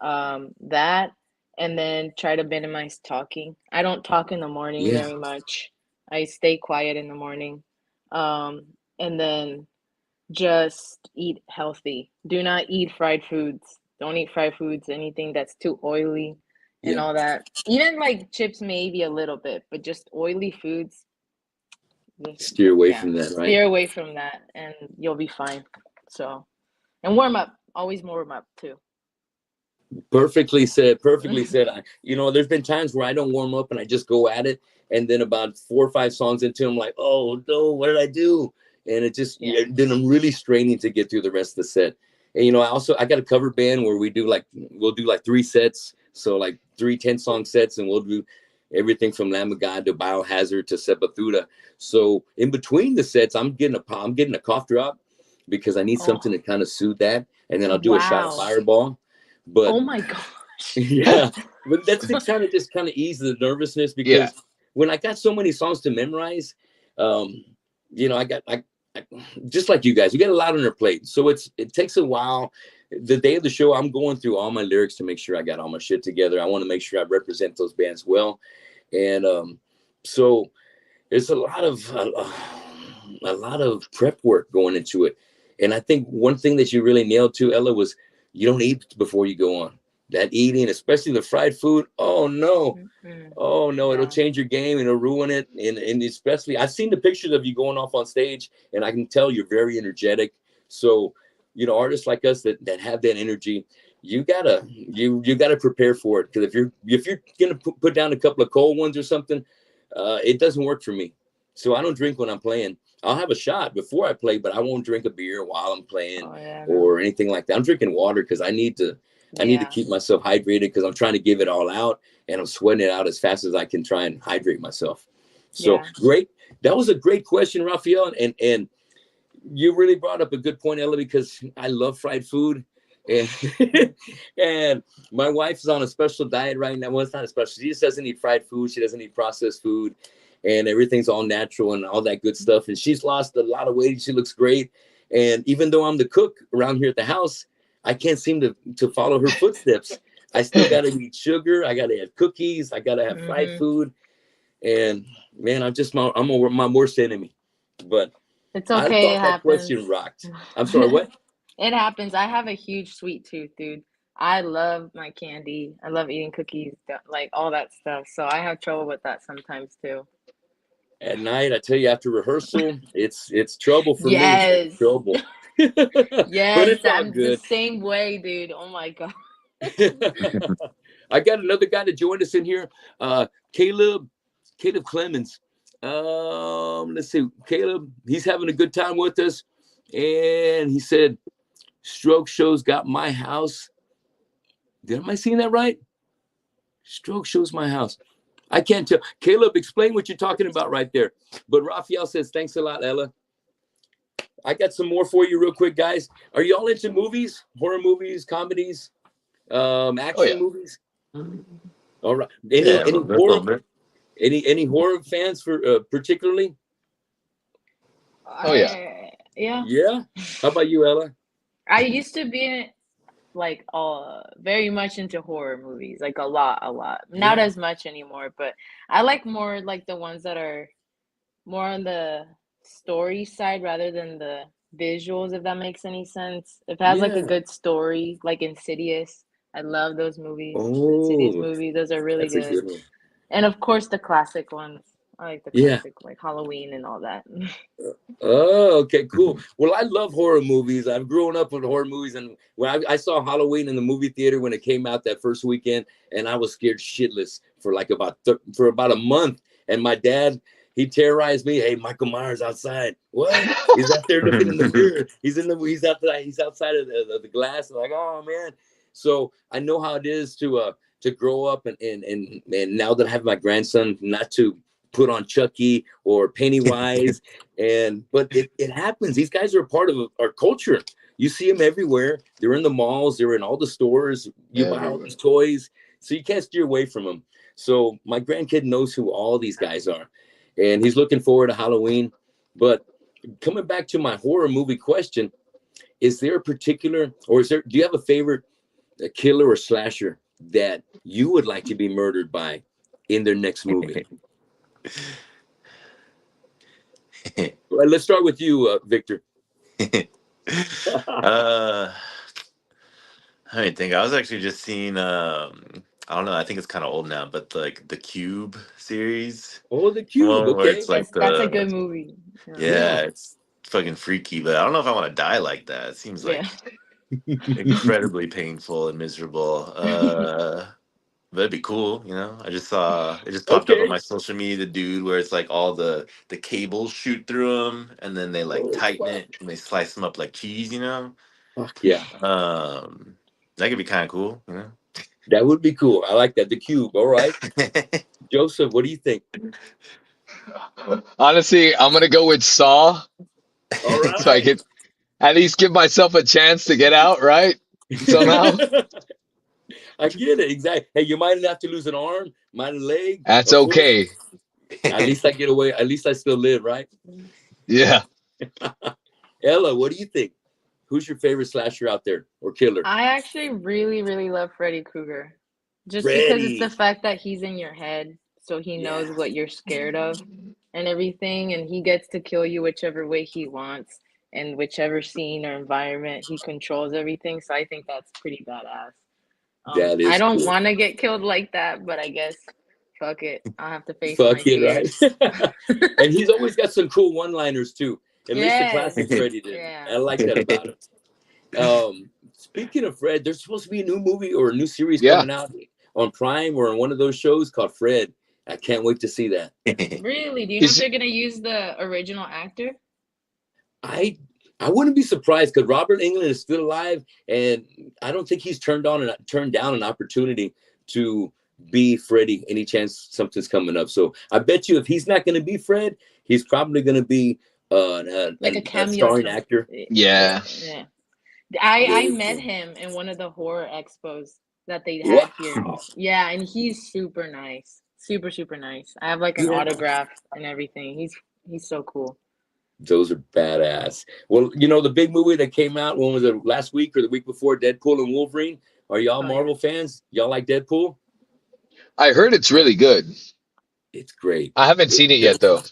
That, and then try to minimize talking. I don't talk in the morning Yeah. very much. I stay quiet in the morning. And then just eat healthy. Do not eat fried foods. Don't eat fried foods, anything that's too oily and Yeah. all that. Even like chips, maybe a little bit, but just oily foods, just, Steer away yeah, from that, right? steer away from that and you'll be fine. So, and warm up. Always warm up too. Perfectly said. Perfectly said. There's been times where I don't warm up and I just go at it, and then about 4 or 5 songs into, I'm like, oh no, what did I do? And it just Yeah. then I'm really straining to get through the rest of the set. And I got a cover band where we'll do like 3 sets, so like 3 10-song sets, and we'll do everything from Lamb of God to Biohazard to Sepultura. So in between the sets, I'm getting a cough drop because I need Oh, something to kind of soothe that, and then I'll do a shot of wow. Fireball. But Oh my gosh. yeah, but that's to kind of ease the nervousness yeah. because when I got so many songs to memorize, um, I just like you guys, we got a lot on our plate, so it takes a while. The day of the show, I'm going through all my lyrics to make sure I got all my shit together. I want to make sure I represent those bands well, and so there's a lot of prep work going into it. And I think one thing that you really nailed too, Ella, was you don't eat before you go on. That eating, especially the fried food, oh no. Mm-mm. Oh no, it'll Yeah. change your game and it'll ruin it. And especially I've seen the pictures of you going off on stage and I can tell you're very energetic. So artists like us that have that energy, you gotta prepare for it. Because if you're gonna put down a couple of cold ones or something, it doesn't work for me. So I don't drink when I'm playing. I'll have a shot before I play, but I won't drink a beer while I'm playing Oh yeah, no. or anything like that. I'm drinking water because I need to Yeah. keep myself hydrated because I'm trying to give it all out and I'm sweating it out as fast as I can try and hydrate myself. So Yeah. great. That was a great question, Rafael. And you really brought up a good point, Ella, because I love fried food. And, and my wife is on a special diet right now. Well, it's not a special. She just doesn't eat fried food. She doesn't eat processed food. And everything's all natural and all that good stuff. And she's lost a lot of weight. She looks great. And even though I'm the cook around here at the house, I can't seem to follow her footsteps. I still got to eat sugar. I got to have cookies. I got to have fried Hmm. food. And man, I'm my worst enemy. But It's I okay. It thought that happens. question rocked. I'm sorry, what? It happens. I have a huge sweet tooth, dude. I love my candy. I love eating cookies, like all that stuff. So I have trouble with that sometimes too. At night, I tell you, after rehearsal, it's trouble for me. It's Yes. trouble. But Yes, it's all I'm the good. same way, dude. Oh my God. I got another guy to join us in here. Caleb Clemens. Let's see. Caleb, he's having a good time with us. And he said, Stroke Show's got my house. Am I seeing that right? Stroke Show's my house. I can't tell. Caleb, explain what you're talking about right there. But Raphael says, thanks a lot, Ella. I got some more for you real quick, guys. Are you all into movies, horror movies, comedies, Oh action yeah. movies? All right. Yeah, Any a any little bit, a horror little bit. any horror fans for particularly? Oh yeah. Yeah. Yeah. How about you, Ella? I used to be like very much into horror movies, like a lot. Not Yeah. as much anymore, but I like more like the ones that are more on the story side rather than the visuals, if that makes any sense. If it has like a Yeah. good story, like Insidious. I love those movies. The Insidious Oh, movies, those are really that's a good. good one. And of course the classic ones. I like the Yeah. classic like Halloween and all that. Oh, okay, cool. Well, I love horror movies. I've grown up with horror movies, and when I saw Halloween in the movie theater when it came out that first weekend, and I was scared shitless for like for about a month. And my dad, he terrorized me. Hey, Michael Myers outside. What? He's out there looking in the mirror. He's outside of the glass. I'm like, oh man. So I know how it is to grow up and now that I have my grandson, not to put on Chucky or Pennywise. But it happens. These guys are a part of our culture. You see them everywhere. They're in the malls. They're in all the stores. You buy all Everywhere. these toys, so you can't steer away from them. So my grandkid knows who all these guys are, and he's looking forward to Halloween. But coming back to my horror movie question, is there a particular, or do you have a favorite killer or slasher that you would like to be murdered by in their next movie? Well, let's start with you, Victor. uh, I mean, think I was actually just seeing. I don't know. I think it's kind of old now, but like the Cube series, Oh, the the Cube. one where Okay. it's Yes, like that's a the good movie. Yeah. Yeah. yeah, it's fucking freaky. But I don't know if I want to die like that. It seems Yeah. like incredibly painful and miserable. But it'd be cool, you know. I just saw it just popped up on Okay. my social media. The dude where it's like all the cables shoot through them, and then they like Oh, tighten fuck. it and they slice them up like cheese, you know. Fuck yeah. That could be kind of cool, you know. That would be cool. I like that. The Cube. All right. Joseph, what do you think? Honestly, I'm gonna go with Saw, All so I right. could at least give myself a chance to get out, right? Somehow. I get it. Exactly. Hey, you might have to lose an arm, might a leg, That's a foot. okay. At least I get away. At least I still live, right? Yeah. Ella, what do you think? Who's your favorite slasher out there or killer? I actually really, really love Freddy Krueger. Just because it's the Freddy. fact that he's in your head, so he knows Yeah. what you're scared of and everything, and he gets to kill you whichever way he wants and whichever scene or environment he controls everything. So I think that's pretty badass. That I is don't cool. want to get killed like that, but I guess fuck it. I'll have to face Fuck my it, fears. right? And he's always got some cool one-liners too. At least the Yes. classic Freddy did. Yeah. I like that about him. Speaking of Fred, there's supposed to be a new movie or a new series Yeah. coming out on Prime or on one of those shows called Fred. I can't wait to see that. Really? Do you know if Is they're gonna use the original actor? I I wouldn't be surprised because Robert England is still alive, and I don't think he's turned down an opportunity to be Freddy any chance something's coming up. So I bet you if he's not going to be Fred, he's probably going to be Like a a cameo starring stuff? actor. yeah. Yeah. I Very met cool. him in one of the horror expos that they had here. Wow. Yeah, and he's super nice. Super, super nice. I have like an Yeah. autograph and everything. He's so cool. Those are badass. Well, you know, the big movie that came out, when was it, last week or the week before, Deadpool and Wolverine? Are y'all Oh yeah. Marvel fans? Y'all like Deadpool? I heard it's really good. It's great. I haven't seen it yet though.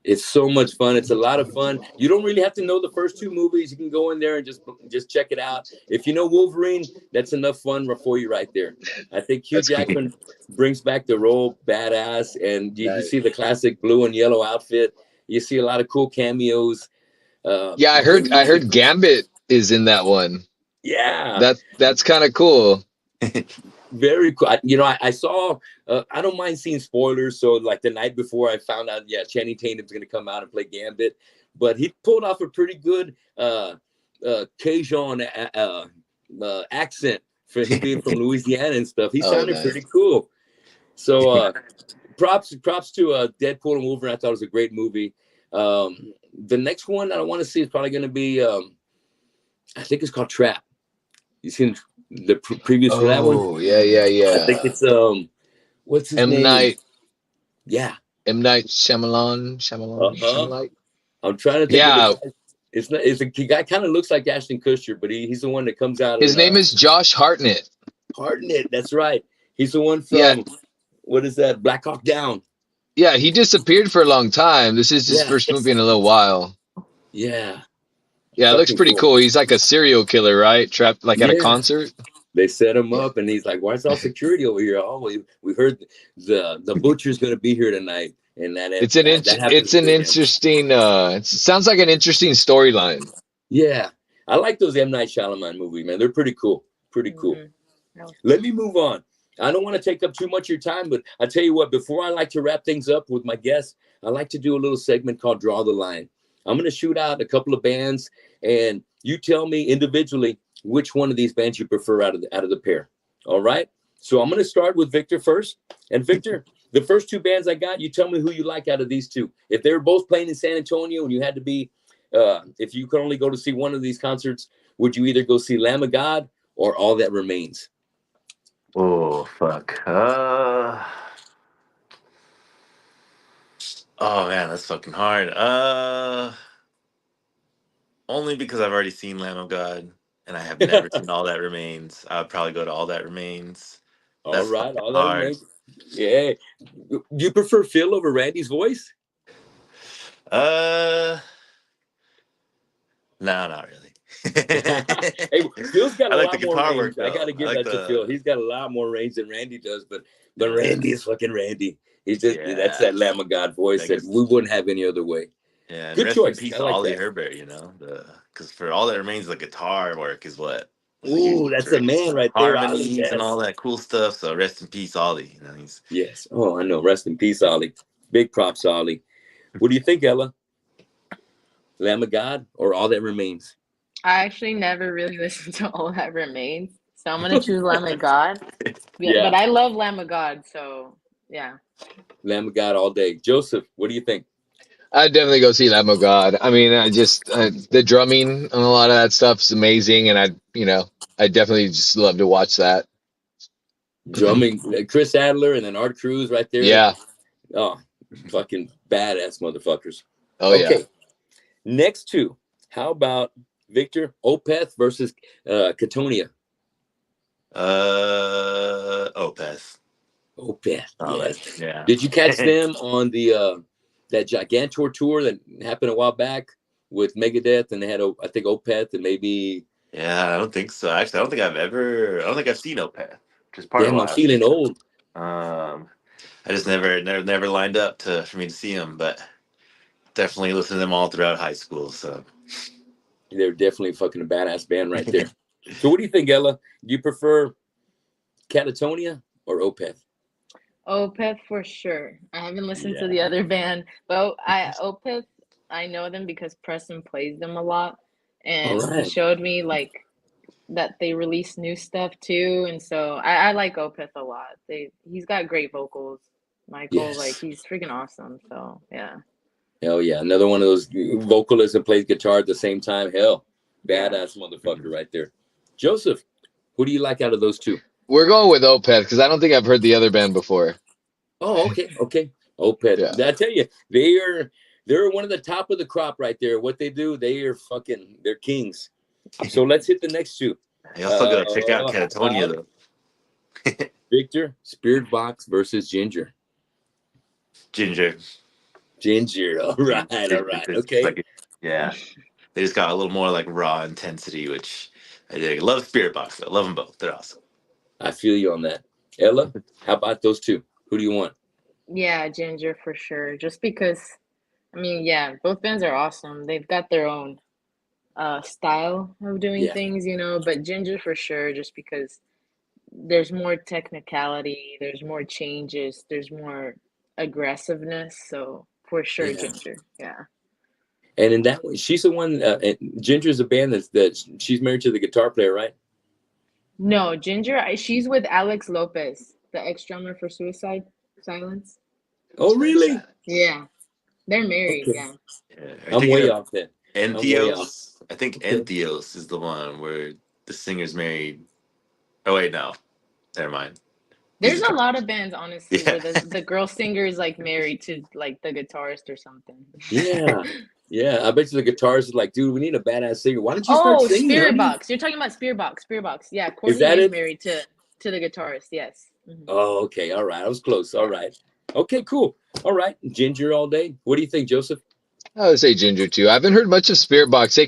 It's so much fun. It's a lot of fun. You don't really have to know the first two movies. You can go in there and just check it out. If you know Wolverine, that's enough fun for you right there. I think Hugh That's cool. Jackman brings back the role badass, and you Nice. see the classic blue and yellow outfit. You see a lot of cool cameos. Yeah, I heard Gambit is in that one. Yeah, That's kind of cool. very cool. You know, I saw. I don't mind seeing spoilers. So, like the night before, I found out, yeah, Channing Tatum's going to come out and play Gambit, but he pulled off a pretty good Cajun accent for him being from Louisiana and stuff. He Oh, sounded nice. pretty cool. So, props to Deadpool and Wolverine. I thought it was a great movie. The next one that I want to see is probably going to be. I think it's called Trap. You seen the previews for that one? Oh, yeah, yeah, I think yeah. it's what's his M name? Night Yeah. M Night Uh-huh. Shyamalan. I'm trying to think of the Yeah, guy. It's a guy kind of looks like Ashton Kutcher, but he's the one that comes out his in name is Josh Hartnett. Hartnett. That's right. He's the one Yeah, from what is that? Black Hawk Down. yeah, he disappeared for a long time. This is his Yeah. first movie in a little while. Yeah. Yeah, it looks Fucking pretty cool. cool. He's like a serial killer, right? Trapped like at a Yeah. concert. They set him Yeah. up, and he's like, "Why's all security over here? Oh, we heard the butcher's going to be here tonight, and that happens It's to an be him." interesting it sounds like an interesting storyline. Yeah, I like those M Night Shyamalan movies, man. They're pretty cool. Pretty cool. Hmm. Let me move on. I don't want to take up too much of your time, but I tell you what, before I like to wrap things up with my guests, I like to do a little segment called Draw the Line. I'm going to shoot out a couple of bands, and you tell me individually which one of these bands you prefer out of the pair. All right. So I'm going to start with Victor first. And Victor, the first two bands I got, you tell me who you like out of these two. If they were both playing in San Antonio and you had to be, if you could only go to see one of these concerts, would you either go see Lamb of God or All That Remains? Oh fuck. Oh man, that's fucking hard. Only because I've already seen Lamb of God and I have never seen All That Remains. I'd probably go to All That Remains. All That's right, fucking All That hard. Remains. Yeah. Do you prefer Phil over Randy's voice? Uh, no, not really. Hey, Phil's got I a like the lot more guitar work range. I got though. to I give like that to Phil. the He's got a lot more range than Randy does, but yeah, Randy is fucking Randy. He's just that's yeah. that Lamb of God voice I that we guess wouldn't have any other way. yeah, and Good rest in choice. I peace, like Ollie that. Herbert. You know the because for All That Remains, the guitar work is what was a huge Ooh, that's a for man right there, Ollie. harmonies and all Yes. that cool stuff. So rest in peace, Ollie. You know he's Yes. Oh, I know. Rest in peace, Ollie. Big props, Ollie. What do you think, Ella? Lamb of God or All That Remains? I actually never really listened to All That Remains, so I'm gonna choose Lamb of God. Yeah, Yeah. but I love Lamb of God, so yeah. Lamb of God all day. Joseph, what do you think? I'd definitely go see Lamb of God. I mean, I just the drumming and a lot of that stuff is amazing, and I definitely just love to watch that. Drumming, Chris Adler and then Art Cruz right there. Yeah. Oh, fucking badass motherfuckers. Oh yeah. Okay, next two. How about Victor Opeth versus Katonia? Opeth. Opeth, Solid. yes. Yeah. Did you catch them on the that Gigantor tour that happened a while back with Megadeth, and they had I think Opeth and maybe Yeah, I don't think so. Actually, I don't think I've seen Opeth, which is part of damn, I'm why I was feeling thinking. old. I just never lined up to for me to see them, but definitely listened to them all throughout high school. So They're definitely fucking a badass band right there. So what do you think, Ella? Do you prefer Catatonia or Opeth? Opeth for sure. I haven't listened to the Yeah. other band, but Opeth, I know them because Preston plays them a lot, All and he right. showed me like that they release new stuff too, and so I like Opeth a lot. He's got great vocals. Michael, like Yes. he's freaking awesome. So yeah, Hell yeah. Another one of those vocalists that plays guitar at the same time. Hell, yeah. badass motherfucker right there. Joseph, who do you like out of those two? We're going with Opeth because I don't think I've heard the other band before. Oh, okay, okay. Opeth. Yeah. I tell you, they're one of the top of the crop right there. What they do, they're kings. So let's hit the next two. I also gotta check out How Catatonia about though. Victor, Spirit Box versus Ginger? Ginger. Ginger. All right, all right. It's Okay. like, yeah, they just got a little more like raw intensity, which I dig. I love Spirit Box. Though. I love them both. They're awesome. I feel you on that. Ella, how about those two? Who do you want? Yeah, Ginger for sure. Just because, I mean, yeah, both bands are awesome. They've got their own style of doing Yeah. things, but Ginger for sure, just because there's more technicality, there's more changes, there's more aggressiveness. So for sure, Yeah. Ginger. Yeah. And in that way, she's the one. And Ginger's a band that she's married to the guitar player, right? No, Ginger, she's with Alex Lopez, the ex-drummer for Suicide Silence. Oh, really? Yeah, they're married. Okay. Yeah. Yeah. Are you I'm thinking way of off then. I'm way off. Entheos? I think Okay. Entheos is the one where the singer's married. Oh wait, no, never mind. He's There's a a drummer. lot of bands, honestly, Yeah. where the girl singer is like married to like the guitarist or something. Yeah. Yeah. I bet you the guitarist is like, dude, we need a badass singer. Why don't you start Oh, singing, Spirit honey? Box. You're talking about Spirit Box. Spirit Box. Yeah, Is Courtney that is it? married to the guitarist. Yes. Oh, okay. All right. I was close. All Yeah. right. Okay, cool. All right. Ginger all day. What do you think, Joseph? I would say Ginger too. I haven't heard much of Spirit Box. They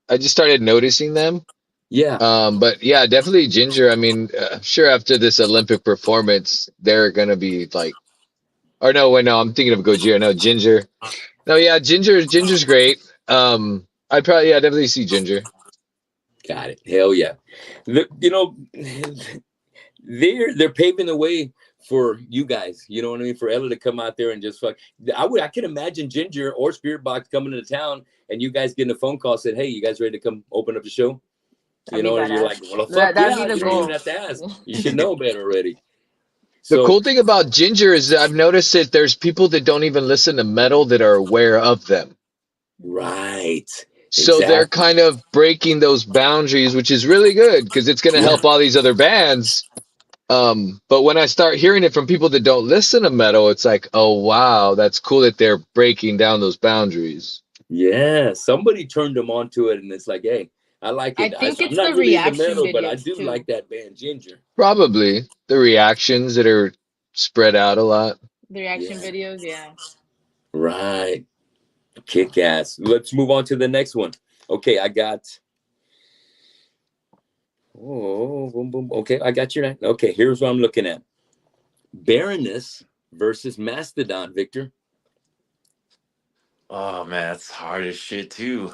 I just started noticing them. Yeah. But yeah, definitely Ginger. I mean, sure after this Olympic performance, they're gonna be like, or no, wait, no, I'm thinking of Gojira. No, Ginger. No, yeah, Ginger's great. I'd probably, yeah, definitely see Ginger. Got it. Hell yeah. You know, they're paving the way for you guys. You know what I mean? For Ella to come out there and just fuck. I can imagine Ginger or Spirit Box coming into town and you guys getting a phone call said, "Hey, you guys ready to come open up the show?" You That'd be know, and you're like, badass. "Well, fuck That'd yeah!" be the You don't even goal. have to ask. You should know better already. The So cool thing about Ginger is that I've noticed that there's people that don't even listen to metal that are aware of them. right, So they're exactly. kind of breaking those boundaries, which is really good because it's going to Yeah, help all these other bands. But when I start hearing it from people that don't listen to metal, it's like, oh wow, that's cool that they're breaking down those boundaries. yeah. Somebody turned them onto it, and it's like, hey, I like I it. think I'm it's the not really into reaction metal, but I videos do too. like that band Ginger. Probably the reactions that are spread out a lot. The reaction Yeah, videos, yeah. right. Kick ass. Let's move on to the next one. Okay, I got. Oh, boom, boom. Okay, I got your. Okay, here's what I'm looking at: Baroness versus Mastodon. Victor, Oh man, that's hard as shit too.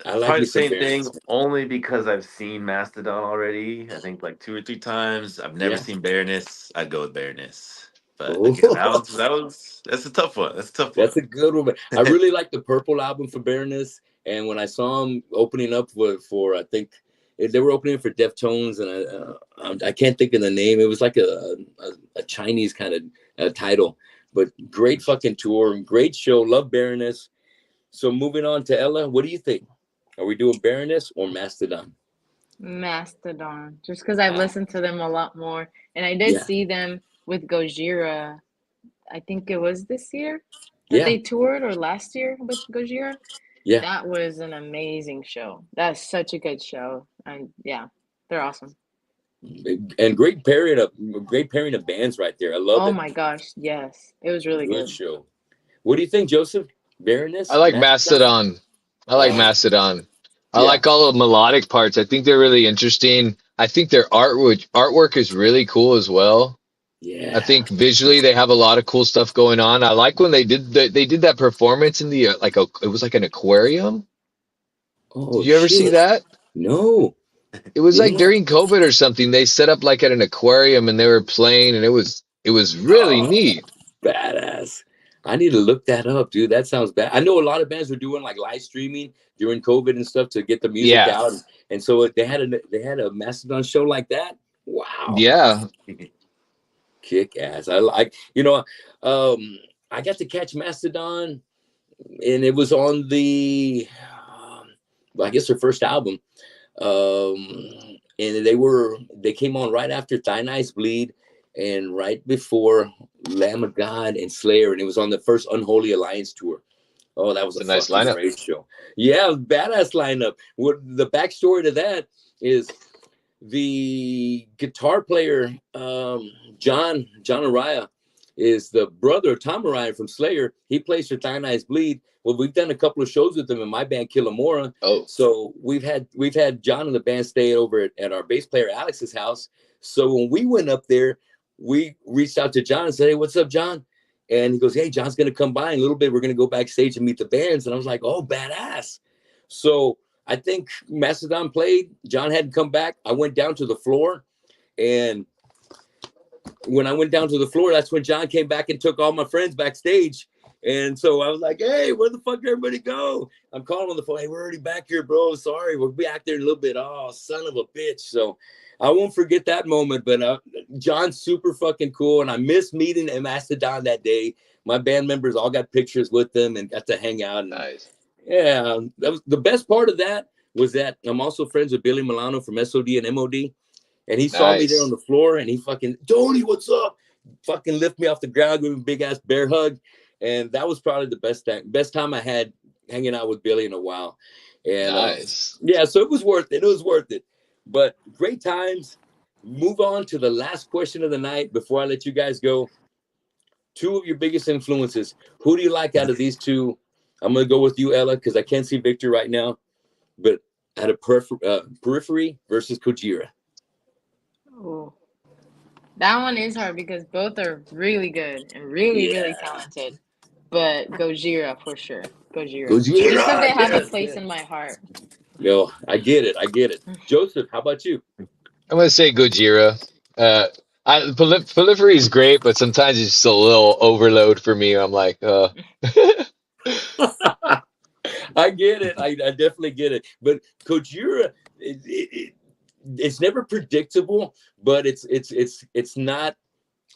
I like Probably me the some same thing, Baroness. only because I've seen Mastodon already. I think like 2 or 3 times. I've never Yeah. seen Baroness. I'd go with Baroness. But again, Oh, that's a tough one. That's a tough one. that's a good one. I really like the Purple album for Baroness, and when I saw them opening up for I think they were opening for Deftones, and I can't think of the name. It was like a Chinese kind of title, but great fucking tour, great show. Love Baroness. So moving on to Ella, what do you think? Are we doing Baroness or Mastodon? Mastodon. Just because I've Ah, listened to them a lot more. And I did yeah, see them with Gojira. I think it was this year that yeah, they toured or last year with Gojira. yeah. That was an amazing show. That's such a good show. And yeah, they're awesome. And great pairing of bands right there. I love Oh it. my gosh, yes. It was really Good good. show. What do you think, Joseph? I Baroness, like Mastodon? Mastodon. I like Ah, Mastodon. I yeah, like all the melodic parts. I think they're really interesting. I think their artwork is really cool as well. I Yeah. think visually they have a lot of cool stuff going on. I like when they did that performance in the it was like an aquarium. Did Oh you ever see shit. that? No. It was like Didn't. during COVID or something. They set up like at an aquarium and they were playing, and it was really Oh, neat. badass. I need to look that up, dude. That sounds bad. I know a lot of bands were doing like live streaming during COVID and stuff to get the music Yeah, out, and so they had a Mastodon show like that. Wow, yeah, kick ass. I like, I got to catch Mastodon, and it was on well, I guess their first album. And they came on right after Thigh Nice Bleed and right before Lamb of God and Slayer, and it was on the first Unholy Alliance tour. Oh, that was it's a a nice fucking lineup. great show. Yeah, badass lineup. What the backstory to that is, the guitar player, John Araya, is the brother of Tom Araya from Slayer. He plays for Thigh Nice Bleed. Well, we've done a couple of shows with them in my band Killamora. Oh, So we've had John and the band stay over at our bass player Alex's house. So when we went up there, we reached out to John and said, "Hey, what's up, John?" And he goes, "Hey, John's gonna come by in a little bit. We're gonna go backstage and meet the bands." And I was like, "Oh, badass!" So I think Mastodon played. John hadn't come back. I went down to the floor, and when I went down to the floor, that's when John came back and took all my friends backstage. And so I was like, "Hey, where the fuck did everybody go?" I'm calling on the phone. "Hey, we're already back here, bro. Sorry, we'll be back there in a little bit." Oh, son of a bitch. So I won't forget that moment. But John's super fucking cool, and I missed meeting at Mastodon that day. My band members all got pictures with them and got to hang out. And nice, yeah, that was the best part of that. Was that I'm also friends with Billy Milano from SOD and MOD, and he saw me there on nice, the floor, and he fucking, "Tony, what's up?" Fucking lift me off the ground, give me a big ass bear hug, and that was probably the best time I had hanging out with Billy in a while. And nice. yeah, so it was worth it. It was worth it. But great times. Move on to the last question of the night before I let you guys go. Two of your biggest influences. Who do you like out of these two? I'm gonna go with you, Ella, because I can't see Victor right now. But at a periphery versus Kojira. Oh, that one is hard because both are really good and really, really Yeah, talented. But Gojira for sure. Gojira. Just because Gojira. they have a Yes, place yes. in my heart. No, I get it. I get it. Joseph, how about you? I'm gonna say Gojira. Prolifery is great, but sometimes it's just a little overload for me. I'm like, I get it. I definitely get it. But Kojira, it's never predictable, but it's not.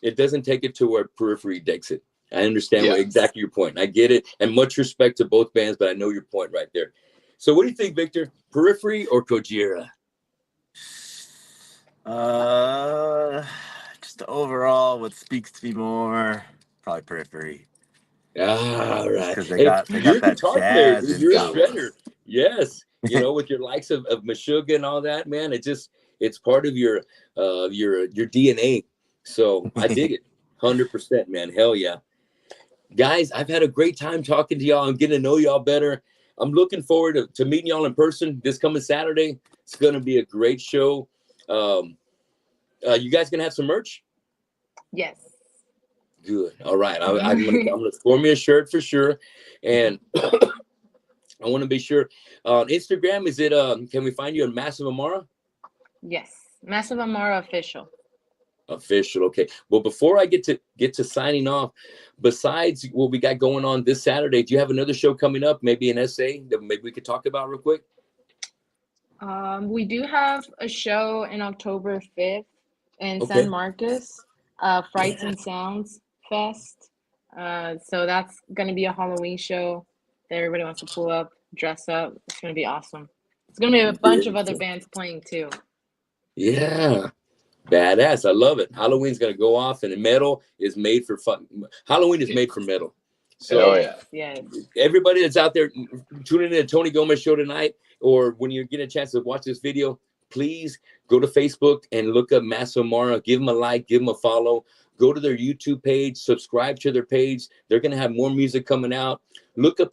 It doesn't take it to where Periphery takes it. I understand yeah. what exactly your point. I get it, and much respect to both bands, but I know your point right there. So, what do you think, Victor? Periphery or Kojira? Uh, just overall, what speaks to me more, probably periphery, All just right. because Hey, they you're got a that guitar player, jazz dude. You're a shredder. influence. Yes. With your likes of Meshuggah and all that, man, it's part of your DNA. So I dig it. 100%, man. Hell yeah. Guys, I've had a great time talking to y'all. I'm getting to know y'all better. I'm looking forward to meeting y'all in person this coming Saturday. It's gonna be a great show. Um, you guys gonna have some merch? Yes. Good. All right. I'm gonna score me a shirt for sure. And I want to be sure. On Instagram, is it can we find you on Massive Amara? Yes. Massive Amara official. Official. Okay. Well, before I get to signing off, besides what we got going on this Saturday, do you have another show coming up? Maybe an essay that maybe we could talk about real quick? We do have a show in October 5th in San Okay. Marcos, Frights Yeah. and Sounds Fest. So that's going to be a Halloween show that everybody wants to pull up, dress up. It's going to be awesome. It's going to be a bunch of other Beautiful. bands playing too. Yeah. Badass. I love it. Halloween's gonna go off, and metal is made for fun. Halloween is made for metal. Oh So yeah. Yes, yes. everybody that's out there tuning in to Tony Gomez show tonight, or when you get a chance to watch this video, please go to Facebook and look up Mass Mara. Give them a like, give them a follow. Go to their YouTube page, subscribe to their page. They're gonna have more music coming out. Look up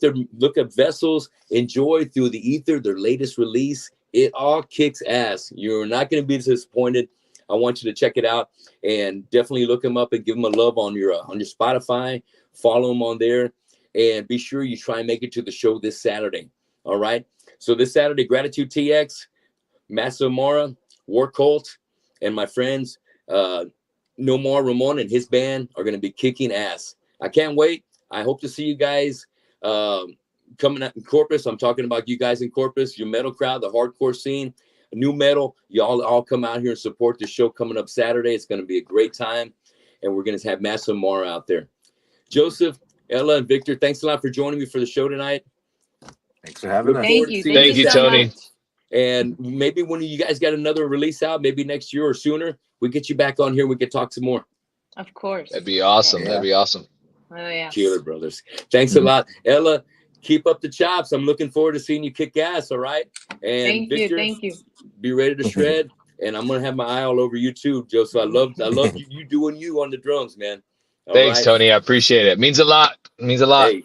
Vessels. Enjoy Through the Ether, their latest release. It all kicks ass. You're not gonna be disappointed. I want you to check it out, and definitely look him up and give him a love on your Spotify. Follow him on there, and be sure you try and make it to the show this Saturday. All right. So this Saturday, Gratitude TX, Master Amara, War Cult, and my friends Nomar Ramon and his band are going to be kicking ass. I can't wait. I hope to see you guys coming out in Corpus. I'm talking about you guys in Corpus, your metal crowd, the hardcore scene, new metal. Y'all all come out here and support the show coming up Saturday. It's going to be a great time, and we're going to have Master Amara out there. Joseph, Ella, and Victor, thanks a lot for joining me for the show tonight. Thanks for having us. Thank you. Thank you, so Tony. much. And maybe when you guys got another release out, maybe next year or sooner, we get you back on here. We could talk some more. Of course. That'd be awesome. Yeah. That'd be awesome. Oh, yeah. Killer brothers. Thanks a lot. Ella, keep up the chops. I'm looking forward to seeing you kick ass. All right. And Thank Victor, you. be ready to shred. And I'm gonna have my eye all over you too, Joseph. I love you doing you on the drums, man. All Thanks, right? Tony. I appreciate it. Means a lot. Means a lot. Hey,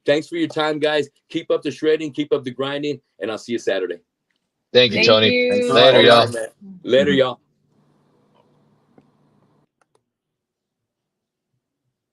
thanks for your time, guys. Keep up the shredding, keep up the grinding, and I'll see you Saturday. Thank you, Thank Tony. you. Thanks a lot. Later, All y'all. right, man. Later, y'all.